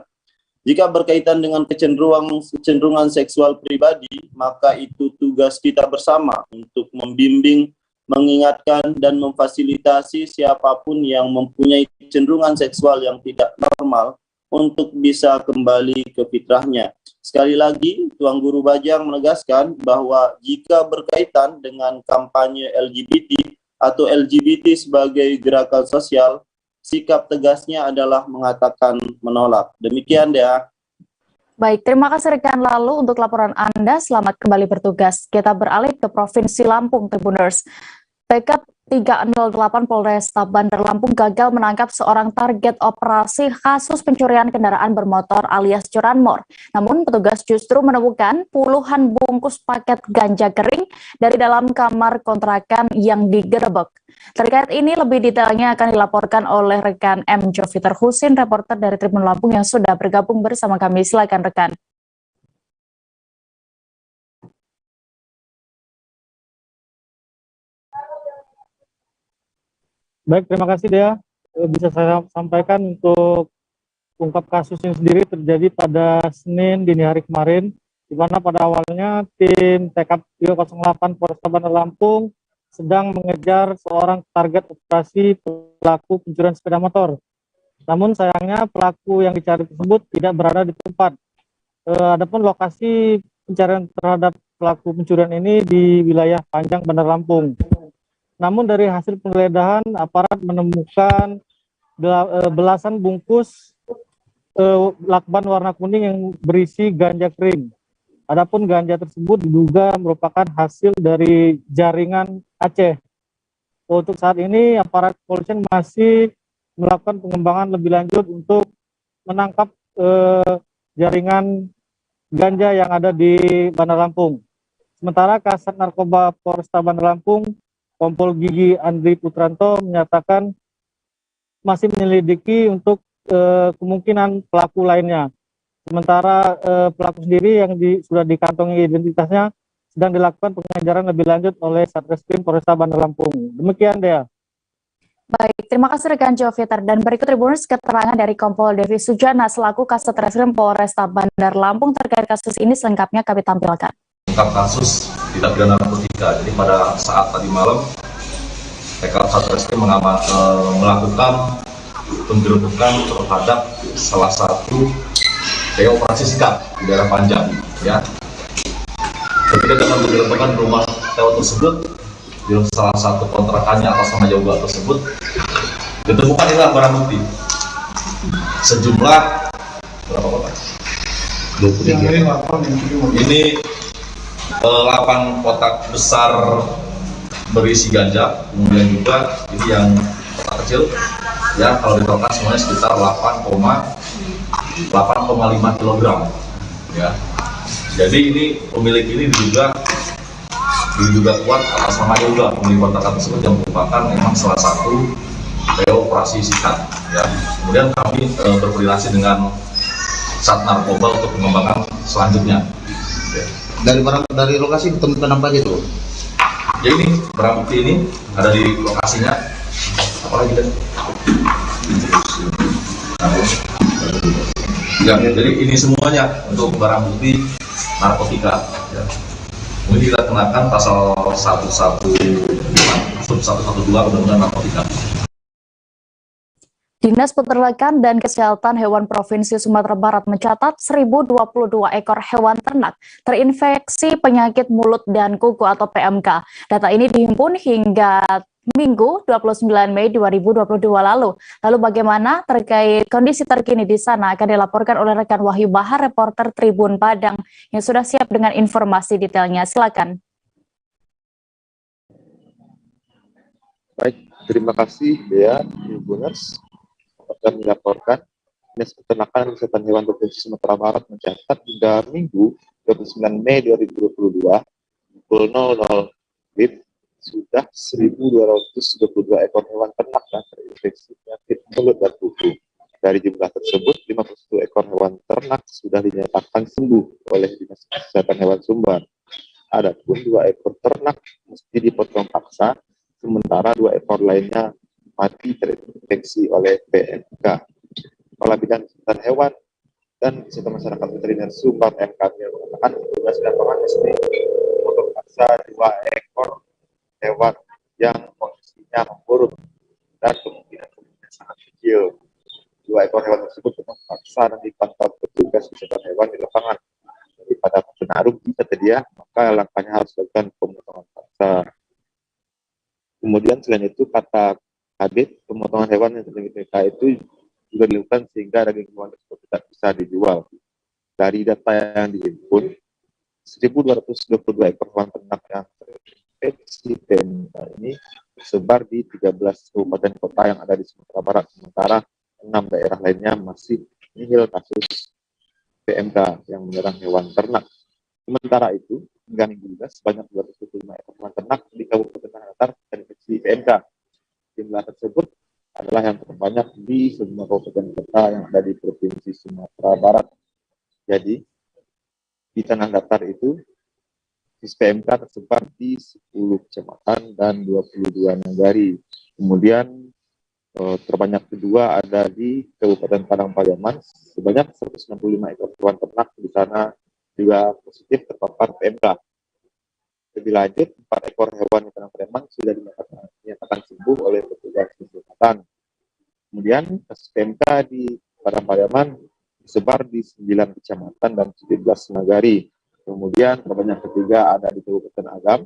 Jika berkaitan dengan kecenderungan seksual pribadi, maka itu tugas kita bersama untuk membimbing, mengingatkan dan memfasilitasi siapapun yang mempunyai kecenderungan seksual yang tidak normal untuk bisa kembali ke fitrahnya. Sekali lagi, Tuan Guru Bajang menegaskan bahwa jika berkaitan dengan kampanye LGBT atau LGBT sebagai gerakan sosial, sikap tegasnya adalah mengatakan menolak. Demikian ya. Baik, terima kasih rekan. Lalu untuk laporan Anda, selamat kembali bertugas. Kita beralih ke Provinsi Lampung, Tribuners. PK 308 Polresta Bandar Lampung gagal menangkap seorang target operasi kasus pencurian kendaraan bermotor alias curanmor. Namun petugas justru menemukan puluhan bungkus paket ganja kering dari dalam kamar kontrakan yang digerebek. Terkait ini lebih detailnya akan dilaporkan oleh rekan M. Joviter Husin, reporter dari Tribun Lampung yang sudah bergabung bersama kami. Silakan rekan. Baik, terima kasih Dea. Bisa saya sampaikan untuk ungkap kasus ini sendiri terjadi pada Senin dini hari kemarin, di mana pada awalnya tim TK 308 Polresta Bandar Lampung sedang mengejar seorang target operasi pelaku pencurian sepeda motor. Namun sayangnya pelaku yang dicari tersebut tidak berada di tempat. Adapun lokasi pencarian terhadap pelaku pencurian ini di wilayah Panjang Bandar Lampung. Namun dari hasil penggeledahan, aparat menemukan belasan bungkus lakban warna kuning yang berisi ganja kering. Adapun ganja tersebut diduga merupakan hasil dari jaringan Aceh. Untuk saat ini, aparat kepolisian masih melakukan pengembangan lebih lanjut untuk menangkap jaringan ganja yang ada di Bandar Lampung. Sementara Kasat Narkoba Polresta Bandar Lampung, Kompol Gigi Andri Putranto menyatakan masih menyelidiki untuk kemungkinan pelaku lainnya. Sementara pelaku sendiri yang sudah dikantongi identitasnya sedang dilakukan pengejaran lebih lanjut oleh Satreskrim Polresta Bandar Lampung. Demikian Dea. Baik, terima kasih rekan Joviter. Dan berikut Tribuners keterangan dari Kompol Devi Sujana selaku Kasat Reskrim Polresta Bandar Lampung terkait kasus ini, selengkapnya kami tampilkan. Ungkap kasus tindak pidana narkotika. Jadi pada saat tadi malam TK Satreskrim melakukan penggerebekan terhadap salah satu PO operasi sikap di daerah Panjang, ya. Ketika dalam penggerebekan rumah PO tersebut di salah satu kontrakannya atas nama Yoga tersebut ditemukan barang bukti sejumlah berapa kotak? 23. Ini 8 kotak besar berisi ganja, kemudian juga ini yang kotak kecil, ya kalau ditotal semuanya sekitar 8,5 kg, ya. Jadi ini pemilik ini diduga kuat atas nama Yoga, pemilik kontrakan tersebut yang merupakan memang salah satu PO operasi sikat, ya. Kemudian kami berkoordinasi dengan Sat Narkoba untuk pengembangan selanjutnya. Ya. Dari lokasi ditemukan apa gitu? Ya ini barang bukti ini ada di lokasinya. Apalagi kan? Ya, jadi ini semuanya untuk barang bukti narkotika. Ya. Ini kita kenakan pasal 112 Undang-Undang Narkotika. Dinas Peternakan dan Kesehatan Hewan Provinsi Sumatera Barat mencatat 1.022 ekor hewan ternak terinfeksi penyakit mulut dan kuku atau PMK. Data ini dihimpun hingga Minggu 29 Mei 2022 lalu. Lalu bagaimana terkait kondisi terkini di sana akan dilaporkan oleh rekan Wahyu Bahar, reporter Tribun Padang yang sudah siap dengan informasi detailnya. Silakan. Baik, terima kasih Dea, Tribuners. Dan melaporkan Dinas Peternakan dan Kesehatan Hewan Provinsi Sumatera Barat mencatat hingga Minggu 29 Mei 2022 pukul 00 WIB sudah 1.222 ekor hewan ternak yang terinfeksi penyakit mulut dan kuku. Dari jumlah tersebut, 51 ekor hewan ternak sudah dinyatakan sembuh oleh Dinas Kesehatan Hewan Sumbar. Adapun 2 ekor ternak mesti dipotong paksa, sementara 2 ekor lainnya mati terinfeksi oleh PMK. Kepala Bidang Kesehatan Hewan dan Kesehatan Masyarakat Veteriner Sumbar M. Kamil mengatakan petugas lapangan mesti memotong paksa 2 ekor hewan yang kondisinya memburuk dan kemungkinan sangat kecil. 2 ekor hewan tersebut memang paksa dan dipantau petugas kesehatan hewan di lapangan. Daripada penaruh jika tersedia, maka langkahnya harus dilakukan pemotongan paksa. Kemudian selain itu kata habit pemotongan hewan yang terjadi PK itu juga dilakukan sehingga daging hewan tersebut tidak bisa dijual. Dari data yang dihimpun, 1.222 ekor hewan ternak yang terinfeksi PMK ini tersebar di 13 kabupaten kota yang ada di Sumatera Barat, sementara 6 daerah lainnya masih nihil kasus PMK yang menyerang hewan ternak. Sementara itu, hingga minggu juga sebanyak 225 ekor hewan ternak di Kabupaten Tanah Datar terinfeksi PMK. Jumlah tersebut adalah yang terbanyak di semua kabupaten kota yang ada di Provinsi Sumatera Barat. Jadi, di Tanah Datar itu, PMK tersebar di 10 kecamatan dan 22 nagari. Kemudian terbanyak kedua ada di Kabupaten Padang Pariaman, sebanyak 165 ekor hewan ternak di sana juga positif terpapar PMK. Lebih lanjut, 4 ekor hewan di Padang Pariaman sudah dinyatakan sembuh oleh petugas kesehatan. Kemudian kasus PMK di Padang Pariaman disebar di 9 kecamatan dan 17 nagari. Kemudian terbanyak ketiga ada di Kabupaten Agam.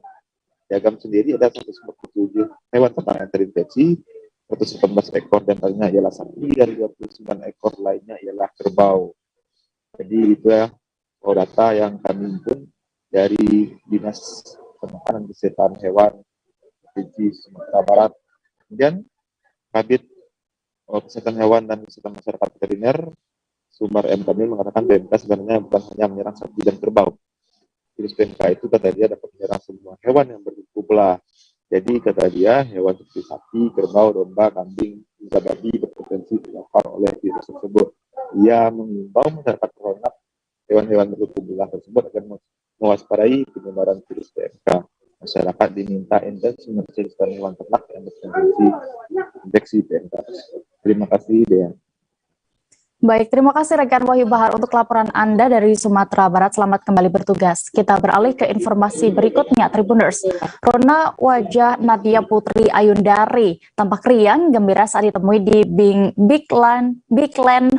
Di Agam sendiri ada 147 hewan ternak yang terinfeksi, 118 ekor diantaranya ialah sapi dan 29 ekor lainnya ialah kerbau. Jadi itu ya data yang kami himpun dari Dinas Peternakan dan Kesehatan Hewan Provinsi Sumatera Barat. Kemudian Kabid Kesehatan Hewan dan Kesehatan Masyarakat Veteriner Sumber M. Kamil mengatakan PMK sebenarnya bukan hanya menyerang sapi dan kerbau. Virus PMK itu kata dia dapat menyerang semua hewan yang berkuku belah. Jadi kata dia hewan seperti sapi, kerbau, domba, kambing, hingga babi berpotensi terpapar oleh virus tersebut. Ia mengimbau masyarakat terhormat hewan-hewan berkuku belah tersebut agar mewaspadai penyebaran virus PMK. Masyarakat diminta intens membersihkan hewan ternak yang berpotensi infeksi PMK. Terima kasih, Dea. Baik, terima kasih rekan Wahyu Bahar untuk laporan Anda dari Sumatera Barat. Selamat kembali bertugas. Kita beralih ke informasi berikutnya, Tribuners. Rona wajah Nadia Putri Ayundari tampak riang gembira saat ditemui di Big Land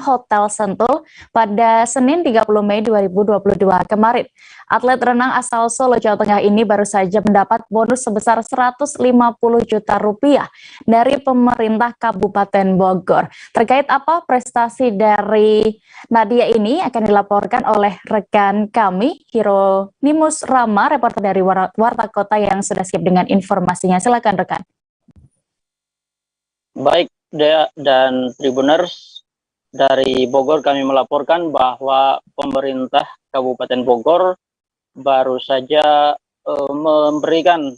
Hotel Sentul pada Senin 30 Mei 2022 kemarin. Atlet renang asal Solo, Jawa Tengah ini baru saja mendapat bonus sebesar 150 juta rupiah dari pemerintah Kabupaten Bogor. Terkait apa prestasi dari Nadia ini akan dilaporkan oleh rekan kami, Hieronimus Rama, reporter dari Warta Kota yang sudah siap dengan informasinya. Silakan rekan. Baik, Dea dan Tribuners, dari Bogor kami melaporkan bahwa pemerintah Kabupaten Bogor baru saja memberikan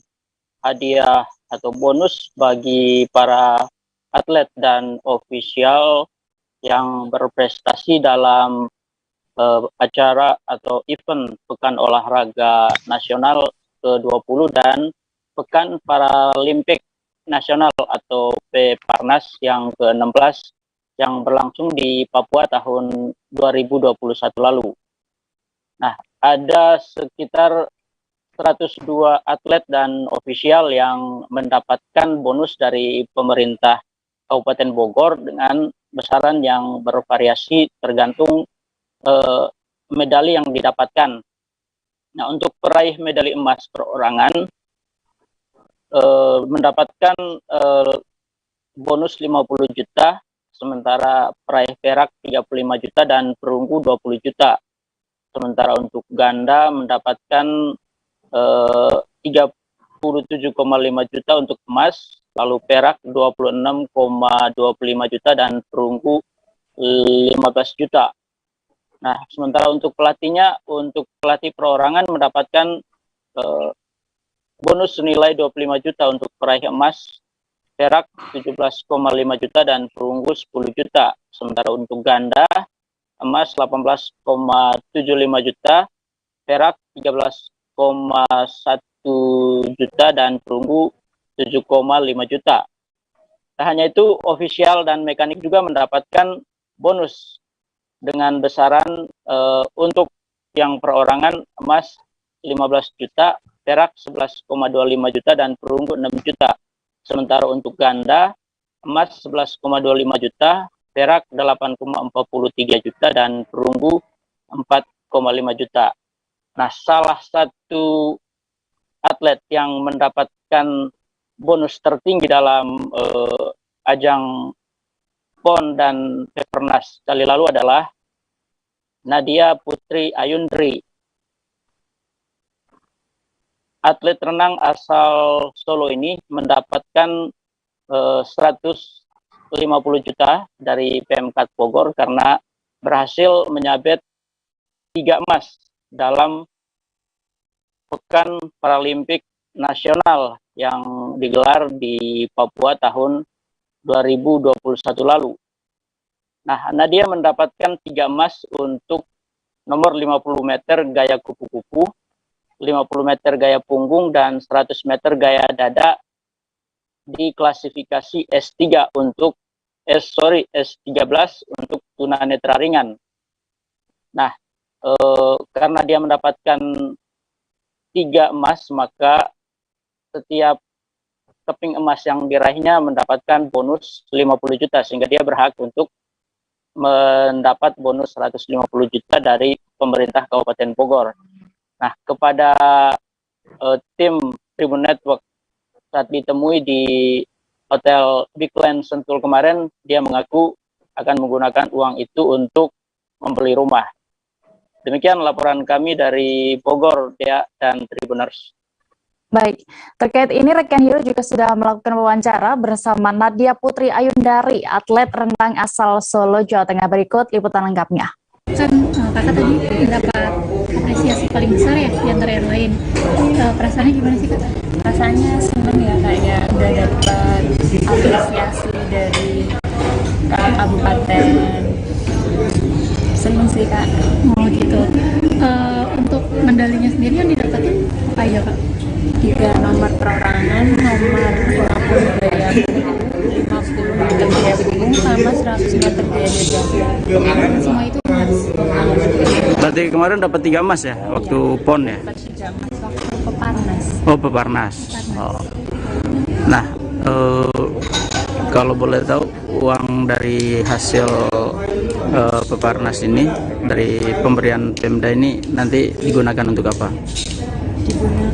hadiah atau bonus bagi para atlet dan ofisial yang berprestasi dalam acara atau event Pekan Olahraga Nasional ke-20 dan Pekan Paralimpik Nasional atau Peparnas yang ke-16 yang berlangsung di Papua tahun 2021 lalu. Nah, ada sekitar 102 atlet dan ofisial yang mendapatkan bonus dari pemerintah Kabupaten Bogor dengan besaran yang bervariasi tergantung medali yang didapatkan. Nah, untuk peraih medali emas perorangan mendapatkan bonus 50 juta, sementara peraih perak 35 juta dan perunggu 20 juta. Sementara untuk ganda mendapatkan 37,5 juta untuk emas, lalu perak 26,25 juta dan perunggu 15 juta. Nah, sementara untuk pelatihnya, untuk pelatih perorangan mendapatkan bonus senilai 25 juta untuk peraih emas, perak 17,5 juta dan perunggu 10 juta. Sementara untuk ganda, emas 18,75 juta, perak 13,1 juta dan perunggu 7,5 juta. Tak hanya itu, ofisial dan mekanik juga mendapatkan bonus dengan besaran untuk yang perorangan emas 15 juta, perak 11,25 juta dan perunggu 6 juta. Sementara untuk ganda emas 11,25 juta, perak 8,43 juta, dan perunggu 4,5 juta. Nah, salah satu atlet yang mendapatkan bonus tertinggi dalam ajang PON dan Pepernas kali lalu adalah Nadia Putri Ayundri. Atlet renang asal Solo ini mendapatkan 150 juta dari Pemkad Bogor karena berhasil menyabet 3 emas dalam Pekan Paralimpik Nasional yang digelar di Papua tahun 2021 lalu. Nah, Nadia mendapatkan 3 emas untuk nomor 50 meter gaya kupu-kupu, 50 meter gaya punggung, dan 100 meter gaya dada di klasifikasi S3 untuk S13 untuk tunanetra ringan. Nah, karena dia mendapatkan 3 emas, maka setiap keping emas yang diraihnya mendapatkan bonus 50 juta, sehingga dia berhak untuk mendapat bonus 150 juta dari pemerintah Kabupaten Bogor. Nah, kepada tim Tribun Network saat ditemui di Hotel Big Land Sentul kemarin, dia mengaku akan menggunakan uang itu untuk membeli rumah. Demikian laporan kami dari Bogor, Dea dan Tribuners. Baik, terkait ini rekan Hiro juga sudah melakukan wawancara bersama Nadia Putri Ayundari, atlet renang asal Solo, Jawa Tengah. Berikut liputan lengkapnya. Kan kakak tadi mendapat apresiasi paling besar ya di antara yang lain. Perasaannya gimana sih kak? Rasanya seneng ya, kayak udah dapat apresiasi dari kabupaten. Seneng sih kak. Oh gitu. Untuk medalinya sendiri yang didapatin apa aja kak? 3 nomor perorangan, nomor 50 gaya 50 meter gaya punggung, sama 100 meter gaya dada. Semua itu emas. Berarti kemarin dapat 3 emas ya waktu PON ya? Dapat 3 emas waktu Peparnas. Oh, Peparnas. Oh. Nah, kalau boleh tahu uang dari hasil Peparnas ini, dari pemberian Pemda ini nanti digunakan untuk apa? Digunakan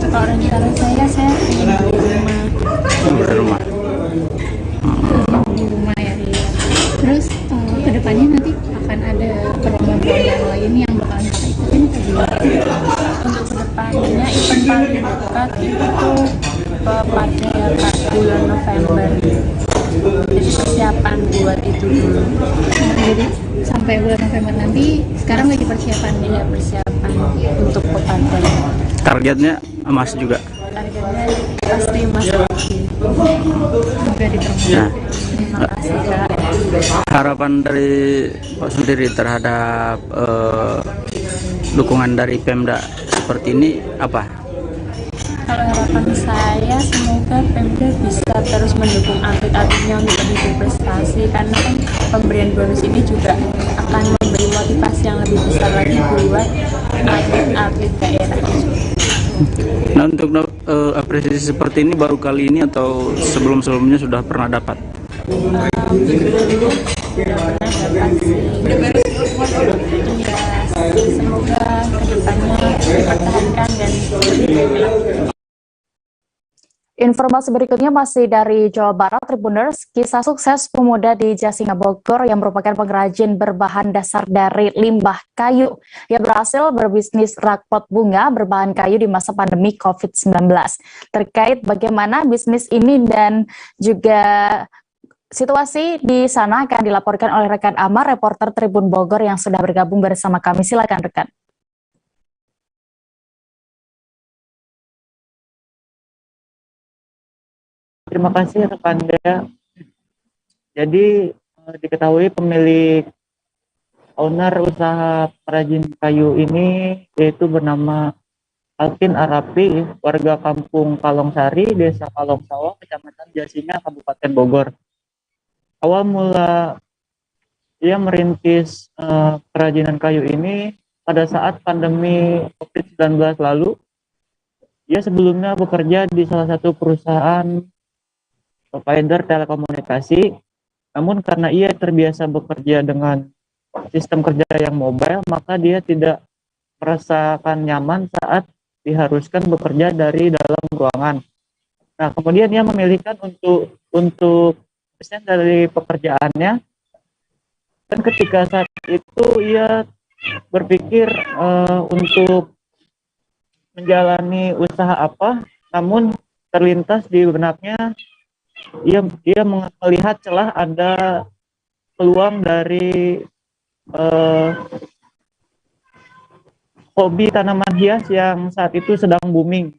kalau rencana saya ingin beli rumah. Beli rumah. Di rumah ya. Terus kedepannya nanti akan ada perlombaan lain yang bakalan kakak ikutin atau gimana? Untuk kedepannya event paling dekat itu pada bulan November. Jadi persiapan buat itu dulu. Jadi sampai bulan November nanti sekarang lagi persiapan ya, persiapan untuk pepaten. Targetnya emas juga. Targetnya pasti emas lagi. Semoga diterima. Nah, Terima kasih kak. harapan dari Pak sendiri terhadap dukungan dari Pemda seperti ini apa? Kalau harapan saya semoga Pemda bisa terus mendukung atlet-atletnya untuk lebih berprestasi, karena kan pemberian bonus ini juga akan memberi motivasi yang lebih besar lagi buat atlet-atlet daerah. Nah, untuk apresiasi seperti ini baru kali ini atau sebelum-sebelumnya sudah pernah dapat? Dulu sudah pernah dapat sih. Ya, semoga kedepannya dipertahankan dan lebih baik lagi. Informasi berikutnya masih dari Jawa Barat, Tribuners. Kisah sukses pemuda di Jasinga Bogor yang merupakan pengrajin berbahan dasar dari limbah kayu yang berhasil berbisnis rakpot bunga berbahan kayu di masa pandemi COVID-19. Terkait bagaimana bisnis ini dan juga situasi di sana akan dilaporkan oleh rekan Amar, reporter Tribun Bogor yang sudah bergabung bersama kami. Silakan rekan. Terima kasih rekan Dea. Jadi diketahui pemilik owner usaha perajin kayu ini yaitu bernama Alvin Arapi, warga kampung Kalongsari, desa Kalongsawa, kecamatan Jasinga, Kabupaten Bogor. Awal mula ia merintis kerajinan kayu ini pada saat pandemi COVID-19 lalu. Ia sebelumnya bekerja di salah satu perusahaan provider telekomunikasi Namun karena ia terbiasa bekerja dengan sistem kerja yang mobile, maka dia tidak merasakan nyaman saat diharuskan bekerja dari dalam ruangan. Nah, kemudian ia memilihkan untuk resign dari pekerjaannya, dan ketika saat itu ia berpikir untuk menjalani usaha apa, namun terlintas di benaknya ia melihat celah ada peluang dari hobi tanaman hias yang saat itu sedang booming.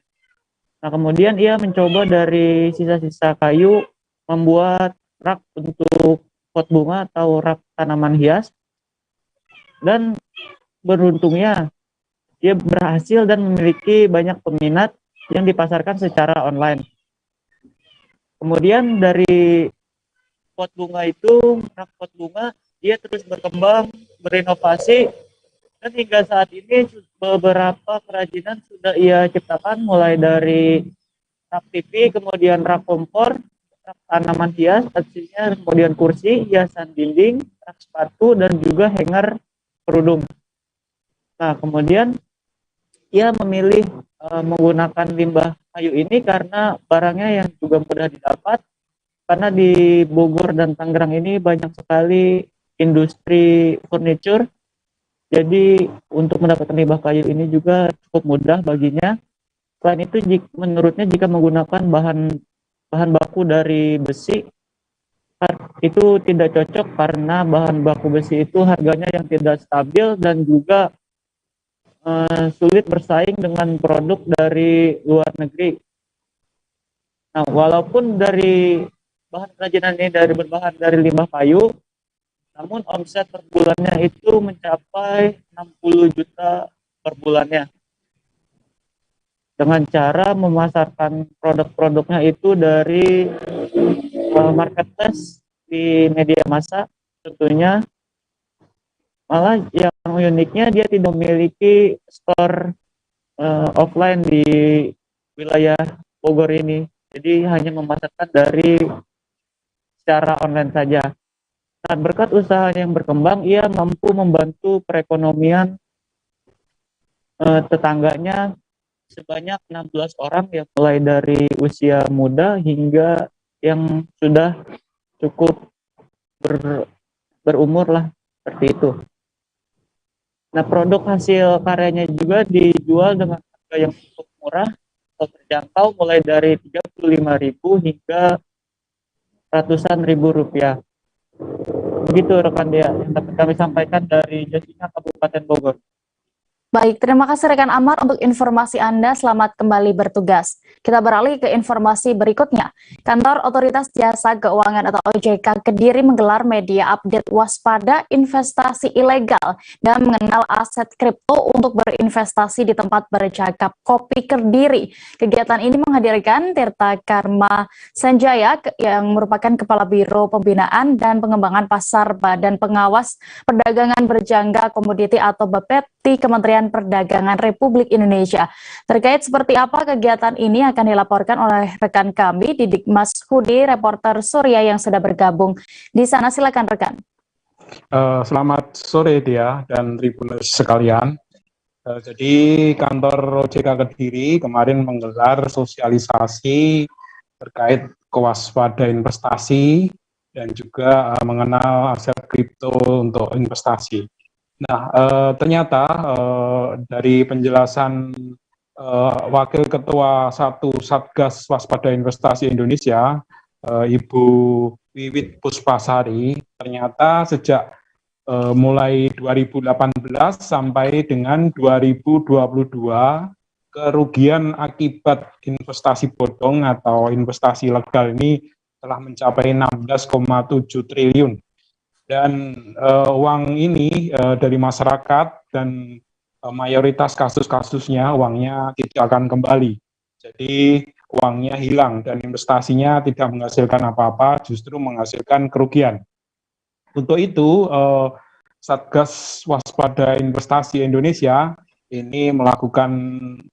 Nah, kemudian ia mencoba dari sisa-sisa kayu membuat rak untuk pot bunga atau rak tanaman hias, dan beruntungnya ia berhasil dan memiliki banyak peminat yang dipasarkan secara online. Kemudian dari pot bunga itu, rak pot bunga, dia terus berkembang, berinovasi, dan hingga saat ini beberapa kerajinan sudah ia ciptakan, mulai dari rak TV, kemudian rak kompor, rak tanaman hias, hasilnya, kemudian kursi, hiasan dinding, rak sepatu, dan juga hanger kerudung. Nah, kemudian ia memilih menggunakan limbah kayu ini karena barangnya yang juga mudah didapat, karena di Bogor dan Tangerang ini banyak sekali industri furniture. Jadi untuk mendapatkan limbah kayu ini juga cukup mudah baginya. Selain itu, menurutnya jika menggunakan bahan baku dari besi itu tidak cocok karena bahan baku besi itu harganya yang tidak stabil dan juga sulit bersaing dengan produk dari luar negeri. Nah, walaupun dari bahan kerajinan ini berbahan dari limbah kayu, namun omset per bulannya itu mencapai 60 juta per bulannya. Dengan cara memasarkan produk-produknya itu dari marketplace di media massa tentunya. Malah yang uniknya dia tidak memiliki store offline di wilayah Bogor ini. Jadi hanya memasarkan dari secara online saja. Nah, berkat usaha yang berkembang, ia mampu membantu perekonomian tetangganya sebanyak 16 orang yang mulai dari usia muda hingga yang sudah cukup berumur lah, seperti itu. Nah, produk hasil karyanya juga dijual dengan harga yang cukup murah atau terjangkau, mulai dari 35.000 hingga ratusan ribu rupiah. Begitu rekan Dea yang dapat kami sampaikan dari Jasina, Kabupaten Bogor. Baik, terima kasih rekan Amar untuk informasi Anda. Selamat kembali bertugas. Kita beralih ke informasi berikutnya. Kantor Otoritas Jasa Keuangan atau OJK Kediri menggelar media update waspada investasi ilegal dan mengenal aset kripto untuk berinvestasi di tempat bercakap Kopi Kediri. Kegiatan ini menghadirkan Tirta Karma Sanjaya yang merupakan Kepala Biro Pembinaan dan Pengembangan Pasar Badan Pengawas Perdagangan Berjangka Komoditi atau Bapepti Kementerian Perdagangan Republik Indonesia. Terkait seperti apa kegiatan ini akan dilaporkan oleh rekan kami Didik Mas Hudi, reporter Surya yang sudah bergabung di sana. Silakan rekan. Selamat sore Dea dan Tribuners sekalian. Jadi kantor OJK Kediri kemarin menggelar sosialisasi terkait kewaspadaan investasi dan juga mengenal aset kripto untuk investasi. Nah, ternyata dari penjelasan Wakil Ketua 1 Satgas Waspada Investasi Indonesia, Ibu Wiwit Puspasari, ternyata sejak mulai 2018 sampai dengan 2022, kerugian akibat investasi bodong atau investasi legal ini telah mencapai 16,7 triliun. Dan uang ini dari masyarakat dan mayoritas kasus-kasusnya uangnya tidak akan kembali. Jadi uangnya hilang dan investasinya tidak menghasilkan apa-apa, justru menghasilkan kerugian. Untuk itu, Satgas Waspada Investasi Indonesia ini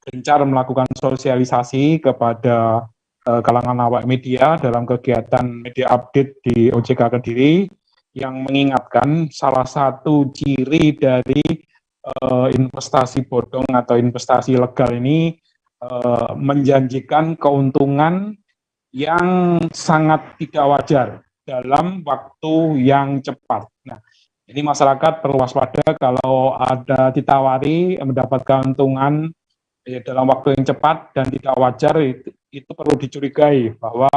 gencar melakukan sosialisasi kepada kalangan awak media dalam kegiatan media update di OJK Kediri yang mengingatkan salah satu ciri dari investasi bodong atau investasi legal ini menjanjikan keuntungan yang sangat tidak wajar dalam waktu yang cepat. Nah, ini masyarakat perlu waspada kalau ada ditawari mendapat keuntungan dalam waktu yang cepat dan tidak wajar, itu perlu dicurigai bahwa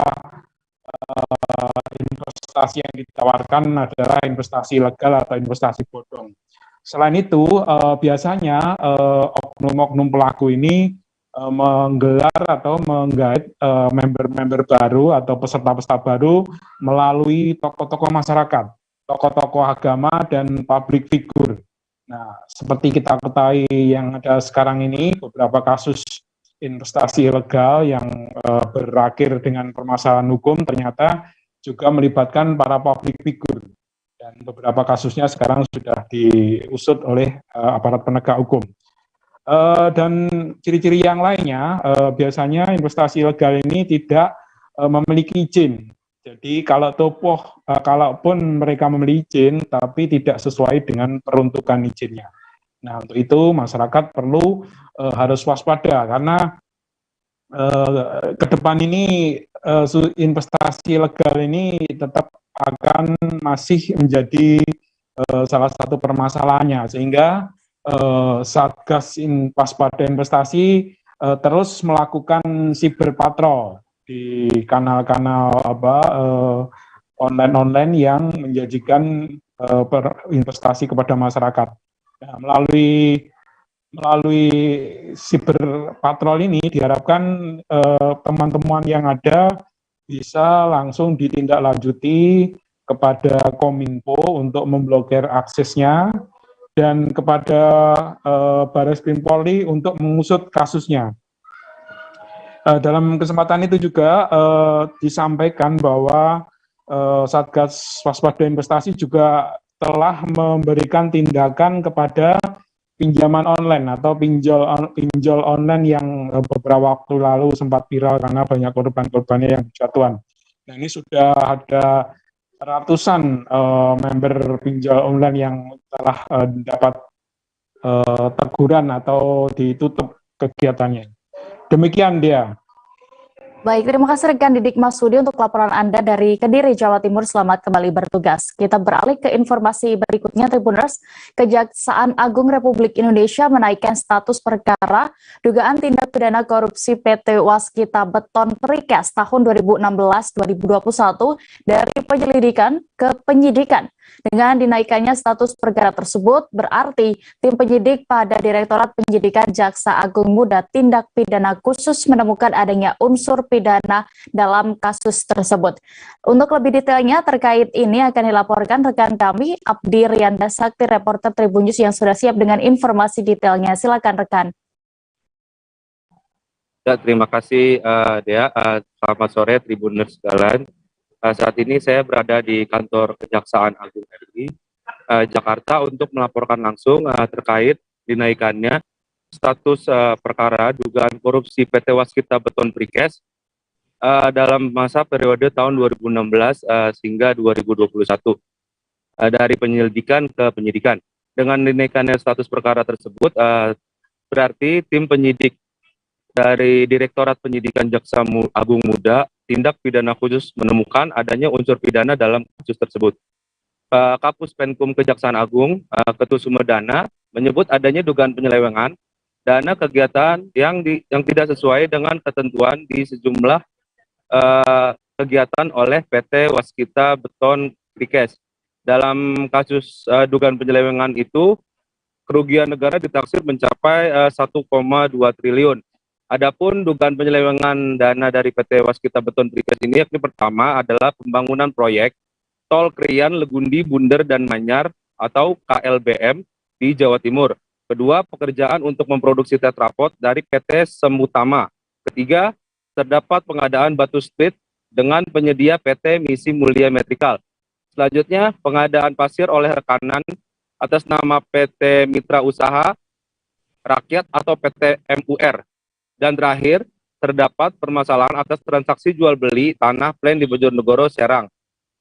investasi yang ditawarkan adalah investasi legal atau investasi bodong. Selain itu, biasanya oknum-oknum pelaku ini menggelar atau menggait member-member baru atau peserta-peserta baru melalui tokoh-tokoh masyarakat, tokoh-tokoh agama, dan public figure. Nah, seperti kita ketahui yang ada sekarang ini, beberapa kasus investasi ilegal yang berakhir dengan permasalahan hukum ternyata juga melibatkan para public figure. Dan beberapa kasusnya sekarang sudah diusut oleh aparat penegak hukum. Dan ciri-ciri yang lainnya, biasanya investasi ilegal ini tidak memiliki izin. Jadi kalaupun mereka memiliki izin, tapi tidak sesuai dengan peruntukan izinnya. Nah, untuk itu masyarakat perlu harus waspada karena ke depan ini investasi ilegal ini tetap akan masih menjadi salah satu permasalahannya, sehingga Satgas Waspada Investasi terus melakukan cyber patrol di kanal-kanal online yang menjanjikan investasi kepada masyarakat. Nah, melalui cyber patrol ini diharapkan teman-teman yang ada bisa langsung ditindaklanjuti kepada Kominfo untuk memblokir aksesnya dan kepada Barreskrim Polri untuk mengusut kasusnya. Dalam kesempatan itu juga disampaikan bahwa Satgas Waspada Investasi juga telah memberikan tindakan kepada pinjaman online atau pinjol online yang beberapa waktu lalu sempat viral karena banyak korban-korbannya yang berjatuhan. Nah, ini sudah ada ratusan member pinjol online yang telah dapat teguran atau ditutup kegiatannya. Demikian dia. Baik, terima kasih rekan Didik Masudi untuk laporan Anda dari Kediri, Jawa Timur. Selamat kembali bertugas. Kita beralih ke informasi berikutnya, Tribuners. Kejaksaan Agung Republik Indonesia menaikkan status perkara dugaan tindak pidana korupsi PT Waskita Beton Precast tahun 2016-2021 dari penyelidikan ke penyidikan. Dengan dinaikannya status perkara tersebut, berarti tim penyidik pada Direktorat Penyidikan Jaksa Agung Muda Tindak Pidana Khusus menemukan adanya unsur pidana dalam kasus tersebut. Untuk lebih detailnya terkait ini akan dilaporkan rekan kami, Abdi Rianda Sakti, reporter Tribun News yang sudah siap dengan informasi detailnya. Silakan rekan. Ya, terima kasih Dea. Selamat sore Tribuners sekalian. Saat ini saya berada di kantor Kejaksaan Agung RI Jakarta untuk melaporkan langsung terkait dinaikannya status perkara dugaan korupsi PT Waskita Beton Precast dalam masa periode tahun 2016 hingga 2021 dari penyelidikan ke penyidikan. Dengan dinaikannya status perkara tersebut berarti tim penyidik dari Direktorat Penyidikan Jaksa Agung Muda Tindak Pidana Khusus menemukan adanya unsur pidana dalam kasus tersebut. Kapus Penkum Kejaksaan Agung, Ketut Sumedana, menyebut adanya dugaan penyelewengan dana kegiatan yang tidak sesuai dengan ketentuan di sejumlah kegiatan oleh PT Waskita Beton Precast. Dalam kasus dugaan penyelewengan itu, kerugian negara ditaksir mencapai 1,2 triliun. Adapun dugaan penyelewengan dana dari PT Waskita Beton Precast ini, yakni pertama adalah pembangunan proyek Tol Krian, Legundi, Bunder, dan Manyar atau KLBM di Jawa Timur. Kedua, pekerjaan untuk memproduksi tetrapod dari PT Semutama. Ketiga, terdapat pengadaan batu split dengan penyedia PT Misi Mulia Metrikal. Selanjutnya, pengadaan pasir oleh rekanan atas nama PT Mitra Usaha Rakyat atau PT MUR. Dan terakhir, terdapat permasalahan atas transaksi jual beli tanah plan di Bojonegoro, Serang.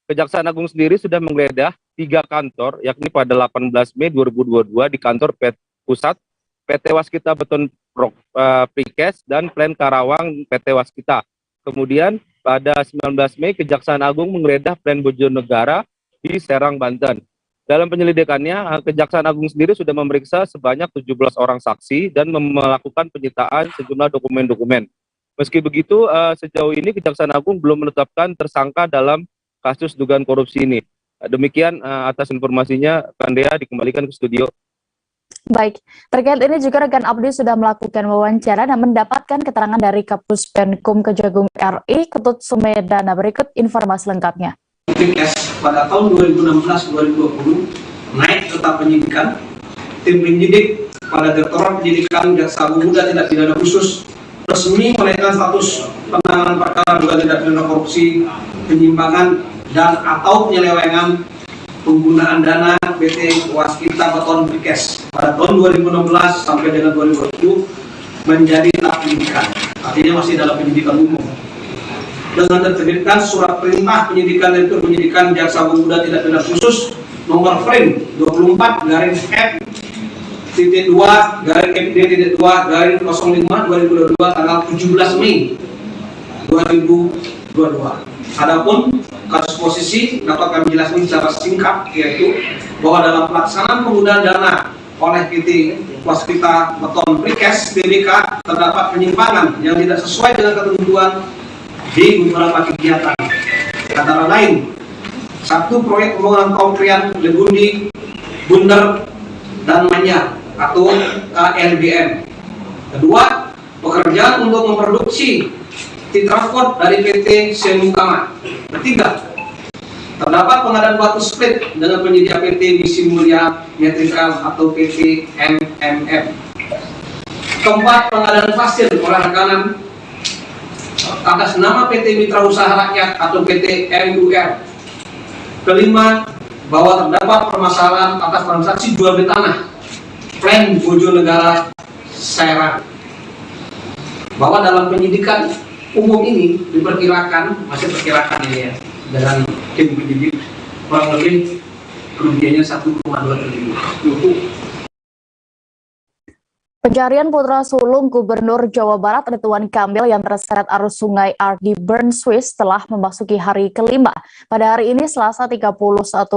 Kejaksaan Agung sendiri sudah menggeledah 3 kantor, yakni pada 18 Mei 2022 di kantor Pusat PT Waskita Beton Prekes dan Plan Karawang PT Waskita. Kemudian pada 19 Mei Kejaksaan Agung menggeledah Plan Bojonegara di Serang, Banten. Dalam penyelidikannya, Kejaksaan Agung sendiri sudah memeriksa sebanyak 17 orang saksi dan melakukan penyitaan sejumlah dokumen-dokumen. Meski begitu, sejauh ini Kejaksaan Agung belum menetapkan tersangka dalam kasus dugaan korupsi ini. Demikian atas informasinya, Kang Dea dikembalikan ke studio. Baik, terkait ini juga rekan Abdi sudah melakukan wawancara dan mendapatkan keterangan dari Kapus Penkum Kejagung RI, Ketut Sumedana. Berikut informasi lengkapnya. Pada tahun 2016-2020 naik ke tahap penyidikan, tim penyidik pada Direktorat Penyidikan Jaksa Agung Muda Tindak Pidana Khusus resmi menaikkan status penanganan perkara dugaan tindak pidana korupsi, penyimpangan dan atau penyelewengan penggunaan dana PT Waskita Beton Prekes pada tahun 2016 sampai dengan 2020 menjadi tahap penyidikan, artinya masih dalam penyidikan umum. Dengan diterbitkan surat perintah penyidikan Direktur Penyidikan Jaksa Agung Muda Tindak Pidana Khusus nomor frame 24/F.2/MD.2/05/2022 tanggal 17 Mei 2022. Adapun kasus posisi dapat kami jelaskan secara singkat, yaitu bahwa dalam pelaksanaan penggunaan dana oleh PT Waskita Beton Prekes Tbk terdapat penyimpangan yang tidak sesuai dengan ketentuan di beberapa kegiatan, antara lain 1. Proyek pembangunan konkrian Legundi, Bunder, dan Manyar atau KLBM. 2. Pekerjaan untuk memproduksi Titrafort dari PT Semukama. 3. Terdapat pengadaan batu split dengan penyedia PT Misi Mulia Metrikal atau PT MMM. 4. Pengadaan pasir oleh rekanan atas nama PT Mitra Usaha Rakyat atau PT MUR. 5. Bahwa terdapat permasalahan atas transaksi jual beli tanah Plan Bojonegara, Serang. Bahwa dalam penyidikan umum ini diperkirakan, masih perkirakan ini ya, dengan tim penyidik kurang lebih kerugiannya 1,2 triliun. Pencarian putra sulung Gubernur Jawa Barat Ridwan Kamil yang terseret arus sungai Ardi Bern, Swiss telah memasuki hari kelima pada hari ini Selasa 31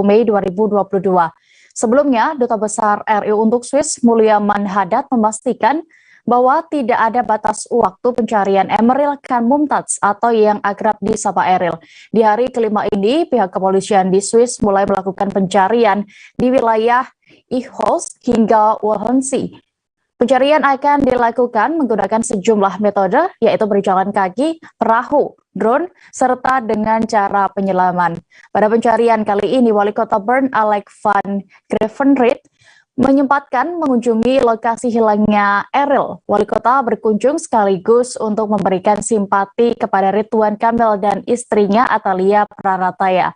Mei 2022. Sebelumnya, Duta Besar RI untuk Swiss Mulia Manhadat memastikan bahwa tidak ada batas waktu pencarian Emeril Khan Mumtaz atau yang akrab disapa Eril. Di hari kelima ini, pihak kepolisian di Swiss mulai melakukan pencarian di wilayah Ihols hingga Walhensee. Pencarian akan dilakukan menggunakan sejumlah metode, yaitu berjalan kaki, perahu, drone, serta dengan cara penyelaman. Pada pencarian kali ini, Wali Kota Bern Alex van Grevenried menyempatkan mengunjungi lokasi hilangnya Eril. Wali Kota berkunjung sekaligus untuk memberikan simpati kepada Ridwan Kamil dan istrinya Atalia Prarataya.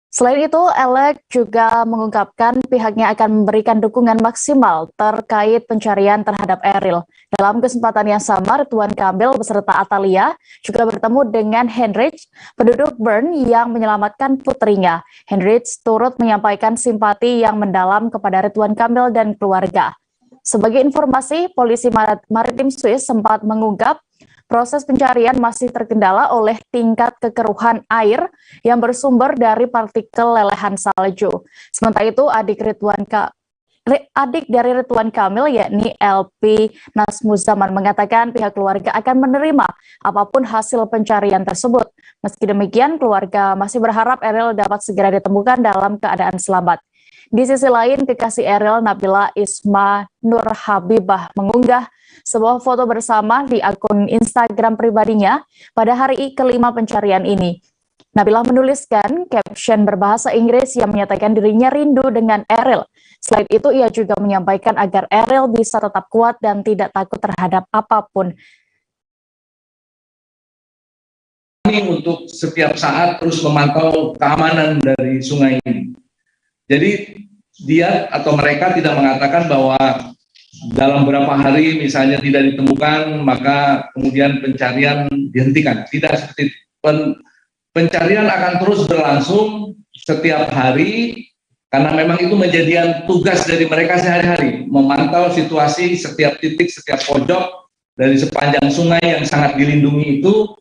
Selain itu, Alex juga mengungkapkan pihaknya akan memberikan dukungan maksimal terkait pencarian terhadap Eril. Dalam kesempatan yang sama, Ridwan Kamil beserta Atalia juga bertemu dengan Heinrich, penduduk Bern yang menyelamatkan putrinya. Heinrich turut menyampaikan simpati yang mendalam kepada Ridwan Kamil dan keluarga. Sebagai informasi, Polisi Maritim Swiss sempat mengungkap proses pencarian masih terkendala oleh tingkat kekeruhan air yang bersumber dari partikel lelehan salju. Sementara itu, adik dari Ridwan Kamil, yakni LP Nasmuzaman, mengatakan pihak keluarga akan menerima apapun hasil pencarian tersebut. Meski demikian, keluarga masih berharap Eril dapat segera ditemukan dalam keadaan selamat. Di sisi lain, kekasih Eril, Nabila Isma Nur Habibah, mengunggah sebuah foto bersama di akun Instagram pribadinya pada hari kelima pencarian ini. Nabila menuliskan caption berbahasa Inggris yang menyatakan dirinya rindu dengan Eril. Selain itu, ia juga menyampaikan agar Eril bisa tetap kuat dan tidak takut terhadap apapun. Kami untuk setiap saat terus memantau keamanan dari sungai ini. Jadi dia atau mereka tidak mengatakan bahwa dalam beberapa hari misalnya tidak ditemukan, maka kemudian pencarian dihentikan. Tidak seperti itu. Pencarian akan terus berlangsung setiap hari, karena memang itu menjadi tugas dari mereka sehari-hari, memantau situasi setiap titik, setiap pojok dari sepanjang sungai yang sangat dilindungi itu,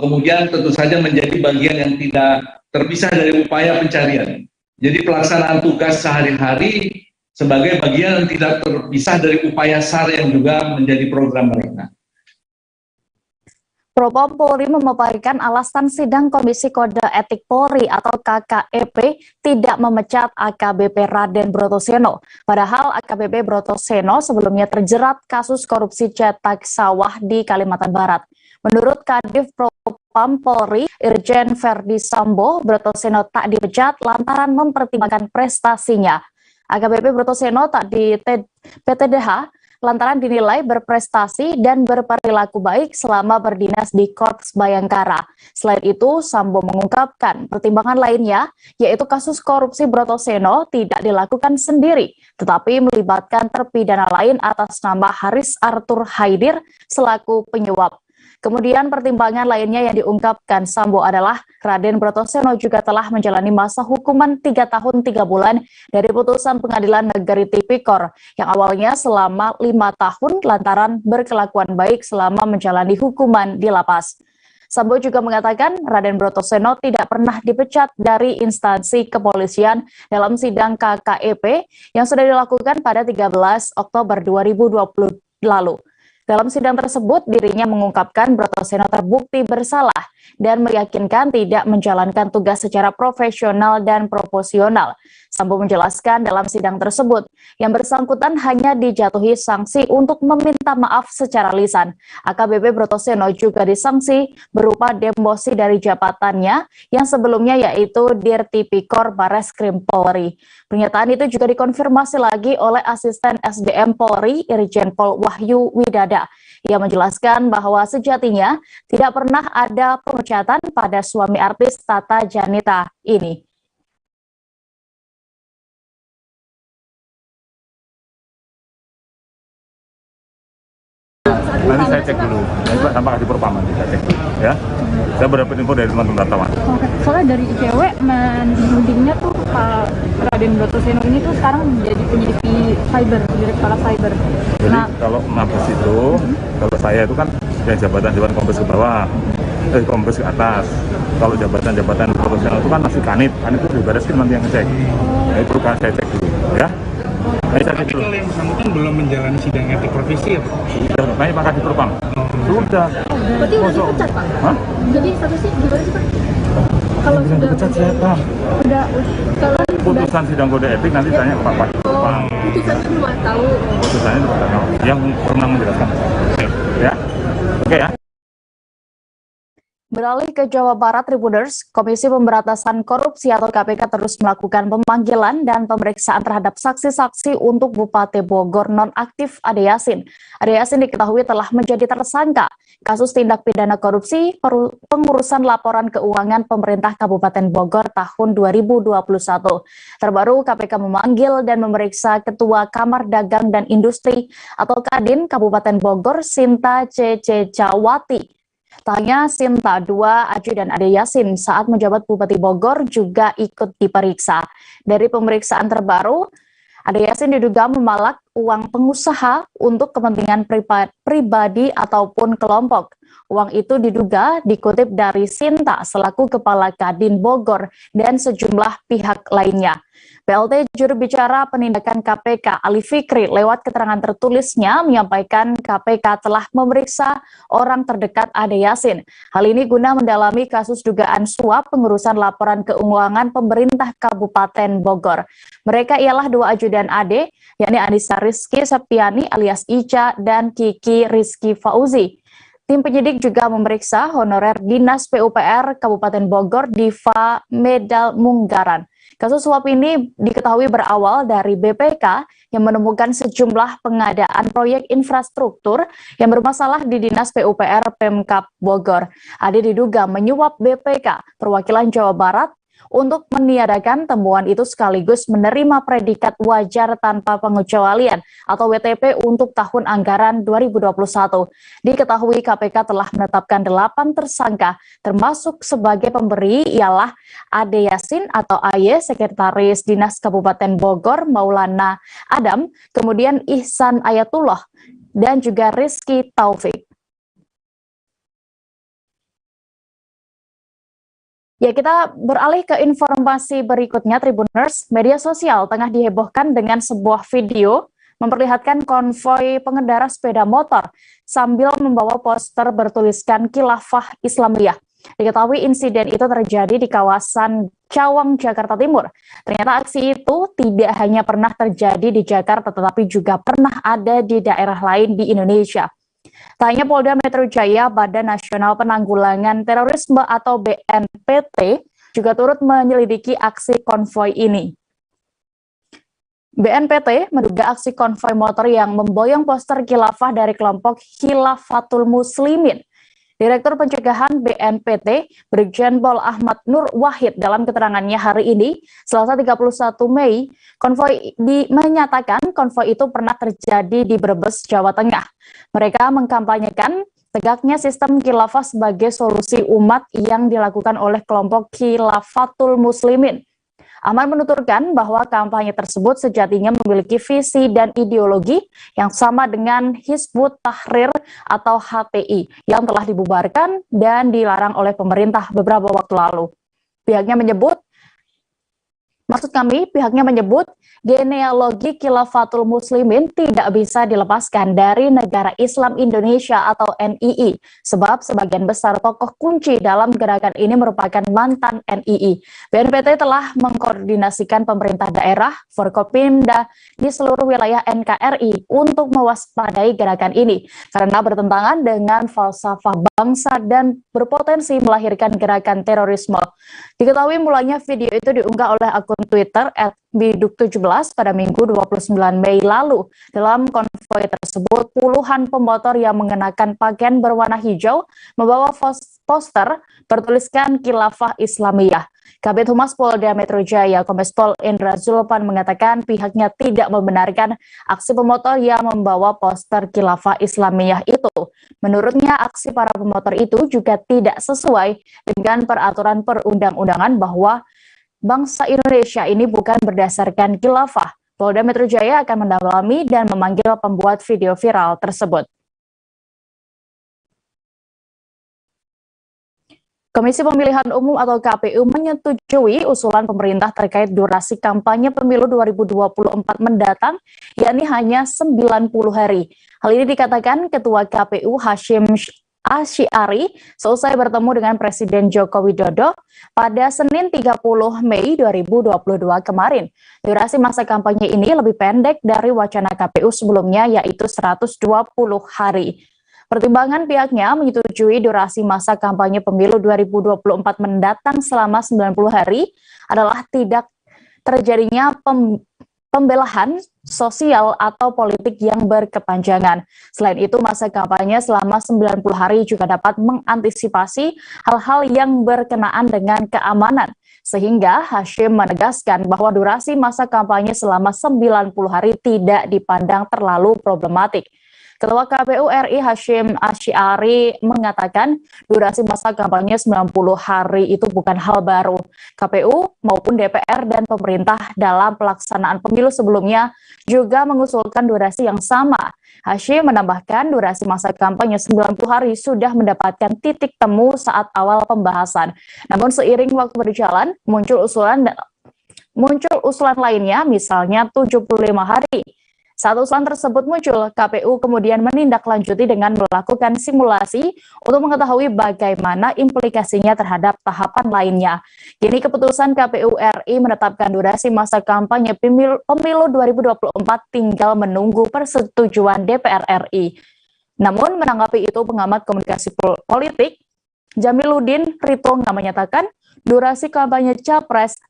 kemudian tentu saja menjadi bagian yang tidak terpisah dari upaya pencarian. Jadi pelaksanaan tugas sehari-hari sebagai bagian yang tidak terpisah dari upaya SAR yang juga menjadi program mereka. Propam Polri memaparkan alasan sidang Komisi Kode Etik Polri atau KKEP tidak memecat AKBP Raden Brotoseno. Padahal AKBP Brotoseno sebelumnya terjerat kasus korupsi cetak sawah di Kalimantan Barat. Menurut Kadif Propam Polri, Irjen Verdi Sambo, Brotoseno tak dipecat lantaran mempertimbangkan prestasinya. AKBP Brotoseno tak di PTDH lantaran dinilai berprestasi dan berperilaku baik selama berdinas di Korps Bayangkara. Selain itu, Sambo mengungkapkan pertimbangan lainnya, yaitu kasus korupsi Brotoseno tidak dilakukan sendiri, tetapi melibatkan terpidana lain atas nama Haris Arthur Haidir selaku penyuap. Kemudian pertimbangan lainnya yang diungkapkan Sambo adalah Raden Brotoseno juga telah menjalani masa hukuman 3 tahun 3 bulan dari putusan Pengadilan Negeri Tipikor yang awalnya selama 5 tahun lantaran berkelakuan baik selama menjalani hukuman di lapas. Sambo juga mengatakan Raden Brotoseno tidak pernah dipecat dari instansi kepolisian dalam sidang KKEP yang sudah dilakukan pada 13 Oktober 2020 lalu. Dalam sidang tersebut, dirinya mengungkapkan Brotoseno terbukti bersalah dan meyakinkan tidak menjalankan tugas secara profesional dan proporsional. Sambo menjelaskan dalam sidang tersebut, yang bersangkutan hanya dijatuhi sanksi untuk meminta maaf secara lisan. AKBP Brotoseno juga disanksi berupa demosi dari jabatannya yang sebelumnya yaitu Dirtipikor Bareskrim Polri. Pernyataan itu juga dikonfirmasi lagi oleh Asisten SDM Polri, Irjen Pol Wahyu Widada. Ia menjelaskan bahwa sejatinya tidak pernah ada pemecatan pada suami artis Tata Janeta ini. Nanti saya cek dulu, tanpa kasih Propam nanti saya cek dulu, ya. Saya berdapat info dari teman-teman wartawan. Oke, soalnya dari ICW menudingnya tuh Pak Raden Brotoseno ini tuh sekarang menjadi penyidik cyber, direktorat cyber. Jadi kalau mabes itu, kalau saya itu kan yang jabatan kompes ke bawah, kompes ke atas. Kalau jabatan profesional itu kan masih kanit itu di Bareskrim nanti yang ngecek. Nah, itu perlu saya cek dulu, ya. Tapi kalau yang bersangkutan belum menjalani sidang etik profesi ya Pak? Sudah, naik Pak Kadif Propam. Sudah. Berarti udah dipecat Pak? Hah? Jadi statusnya gimana sih Pak? Kalau sudah dipecat siapa? Kalau putusan sidang kode etik nanti tanya ke Pak Kadif Propam. Putusannya belum tahu. Putusannya belum tahu. Yang berwenang menjelaskan. Ya. Oke ya. Beralih ke Jawa Barat, Tribuners, Komisi Pemberantasan Korupsi atau KPK terus melakukan pemanggilan dan pemeriksaan terhadap saksi-saksi untuk Bupati Bogor nonaktif Ade Yasin. Ade Yasin diketahui telah menjadi tersangka kasus tindak pidana korupsi pengurusan laporan keuangan pemerintah Kabupaten Bogor tahun 2021. Terbaru, KPK memanggil dan memeriksa Ketua Kamar Dagang dan Industri atau Kadin Kabupaten Bogor, Sinta C.C. Cawati. Tanya Sinta, 2 ajudan Ade Yasin saat menjabat Bupati Bogor juga ikut diperiksa. Dari pemeriksaan terbaru, Ade Yasin diduga memalak uang pengusaha untuk kepentingan pribadi ataupun kelompok. Uang itu diduga dikutip dari Sinta selaku Kepala Kadin Bogor dan sejumlah pihak lainnya. PLT juru bicara penindakan KPK Ali Fikri lewat keterangan tertulisnya menyampaikan KPK telah memeriksa orang terdekat Ade Yasin. Hal ini guna mendalami kasus dugaan suap pengurusan laporan keuangan pemerintah Kabupaten Bogor. Mereka ialah 2 ajudan Ade, yakni Anissa Rizky Septiani alias Ica dan Kiki Rizky Fauzi. Tim penyidik juga memeriksa honorer Dinas PUPR Kabupaten Bogor Diva Medal Munggaran. Kasus suap ini diketahui berawal dari BPK yang menemukan sejumlah pengadaan proyek infrastruktur yang bermasalah di Dinas PUPR Pemkab Bogor. Ade diduga menyuap BPK perwakilan Jawa Barat untuk meniadakan temuan itu sekaligus menerima predikat wajar tanpa pengecualian atau WTP untuk tahun anggaran 2021. Diketahui KPK telah menetapkan 8 tersangka termasuk sebagai pemberi ialah Ade Yasin atau AY, Sekretaris Dinas Kabupaten Bogor Maulana Adam, kemudian Ihsan Ayatullah, dan juga Rizky Taufik. Ya, kita beralih ke informasi berikutnya, Tribuners. Media sosial tengah dihebohkan dengan sebuah video memperlihatkan konvoi pengendara sepeda motor sambil membawa poster bertuliskan Khilafah Islamiyah. Diketahui insiden itu terjadi di kawasan Cawang, Jakarta Timur. Ternyata aksi itu tidak hanya pernah terjadi di Jakarta, tetapi juga pernah ada di daerah lain di Indonesia. Tak hanya Polda Metro Jaya, Badan Nasional Penanggulangan Terorisme atau BNPT juga turut menyelidiki aksi konvoi ini. BNPT menduga aksi konvoi motor yang memboyong poster khilafah dari kelompok Khilafatul Muslimin. Direktur Pencegahan BNPT, Brigjen Pol Ahmad Nur Wahid dalam keterangannya hari ini, Selasa 31 Mei, menyatakan konvoi itu pernah terjadi di Brebes, Jawa Tengah. Mereka mengkampanyekan tegaknya sistem khilafah sebagai solusi umat yang dilakukan oleh kelompok Khilafatul Muslimin. Ahmad menuturkan bahwa kampanye tersebut sejatinya memiliki visi dan ideologi yang sama dengan Hizbut Tahrir atau HTI yang telah dibubarkan dan dilarang oleh pemerintah beberapa waktu lalu. Pihaknya menyebut genealogi Khilafatul Muslimin tidak bisa dilepaskan dari Negara Islam Indonesia atau NII, sebab sebagian besar tokoh kunci dalam gerakan ini merupakan mantan NII. BNPT telah mengkoordinasikan pemerintah daerah, Forkopimda di seluruh wilayah NKRI untuk mewaspadai gerakan ini, karena bertentangan dengan falsafah bangsa dan berpotensi melahirkan gerakan terorisme. Diketahui mulanya video itu diunggah oleh akun Twitter @biduk17 pada Minggu 29 Mei lalu. Dalam konvoi tersebut, puluhan pemotor yang mengenakan pakaian berwarna hijau membawa poster bertuliskan Khilafah Islamiyah. Kabid Humas Polda Metro Jaya, Kombes Pol Indra Zulpan mengatakan pihaknya tidak membenarkan aksi pemotor yang membawa poster Khilafah Islamiyah itu. Menurutnya, aksi para pemotor itu juga tidak sesuai dengan peraturan perundang-undangan bahwa bangsa Indonesia ini bukan berdasarkan khilafah. Polda Metro Jaya akan mendalami dan memanggil pembuat video viral tersebut. Komisi Pemilihan Umum atau KPU menyetujui usulan pemerintah terkait durasi kampanye pemilu 2024 mendatang, yakni hanya 90 hari. Hal ini dikatakan Ketua KPU Hashim Asy'ari selesai bertemu dengan Presiden Joko Widodo pada Senin 30 Mei 2022 kemarin. Durasi masa kampanye ini lebih pendek dari wacana KPU sebelumnya, yaitu 120 hari. Pertimbangan pihaknya menyetujui durasi masa kampanye pemilu 2024 mendatang selama 90 hari adalah tidak terjadinya pembelahan sosial atau politik yang berkepanjangan. Selain itu, masa kampanye selama 90 hari juga dapat mengantisipasi hal-hal yang berkenaan dengan keamanan. Sehingga Hashim menegaskan bahwa durasi masa kampanye selama 90 hari tidak dipandang terlalu problematik. Ketua KPU RI Hashim Asy'ari mengatakan durasi masa kampanye 90 hari itu bukan hal baru. KPU maupun DPR dan pemerintah dalam pelaksanaan pemilu sebelumnya juga mengusulkan durasi yang sama. Hashim menambahkan durasi masa kampanye 90 hari sudah mendapatkan titik temu saat awal pembahasan. Namun seiring waktu berjalan muncul usulan lainnya, misalnya 75 hari. Saat usulan tersebut muncul, KPU kemudian menindaklanjuti dengan melakukan simulasi untuk mengetahui bagaimana implikasinya terhadap tahapan lainnya. Kini keputusan KPU RI menetapkan durasi masa kampanye pemilu 2024 tinggal menunggu persetujuan DPR RI. Namun menanggapi itu, pengamat komunikasi politik Jamiluddin Ritonga menyatakan durasi kampanye Capres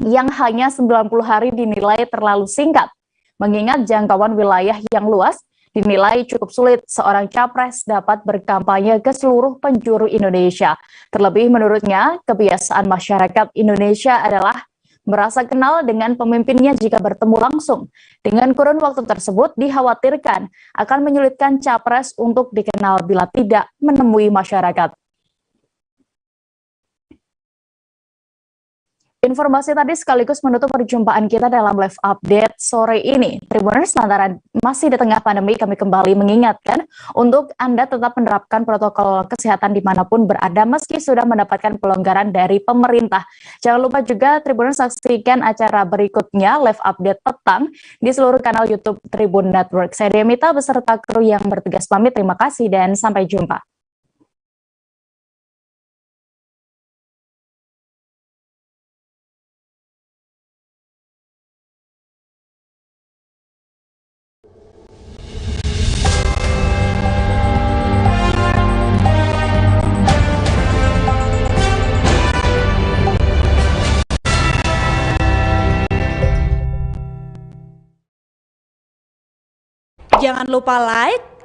yang hanya 90 hari dinilai terlalu singkat. Mengingat jangkauan wilayah yang luas, dinilai cukup sulit seorang capres dapat berkampanye ke seluruh penjuru Indonesia. Terlebih menurutnya, kebiasaan masyarakat Indonesia adalah merasa kenal dengan pemimpinnya jika bertemu langsung. Dengan kurun waktu tersebut dikhawatirkan akan menyulitkan capres untuk dikenal bila tidak menemui masyarakat. Informasi tadi sekaligus menutup perjumpaan kita dalam live update sore ini. Tribuners, lantaran masih di tengah pandemi, kami kembali mengingatkan untuk Anda tetap menerapkan protokol kesehatan dimanapun berada meski sudah mendapatkan pelonggaran dari pemerintah. Jangan lupa juga Tribuners saksikan acara berikutnya live update petang di seluruh kanal YouTube Tribun Network. Saya Demita beserta kru yang bertugas pamit. Terima kasih dan sampai jumpa. Jangan lupa like,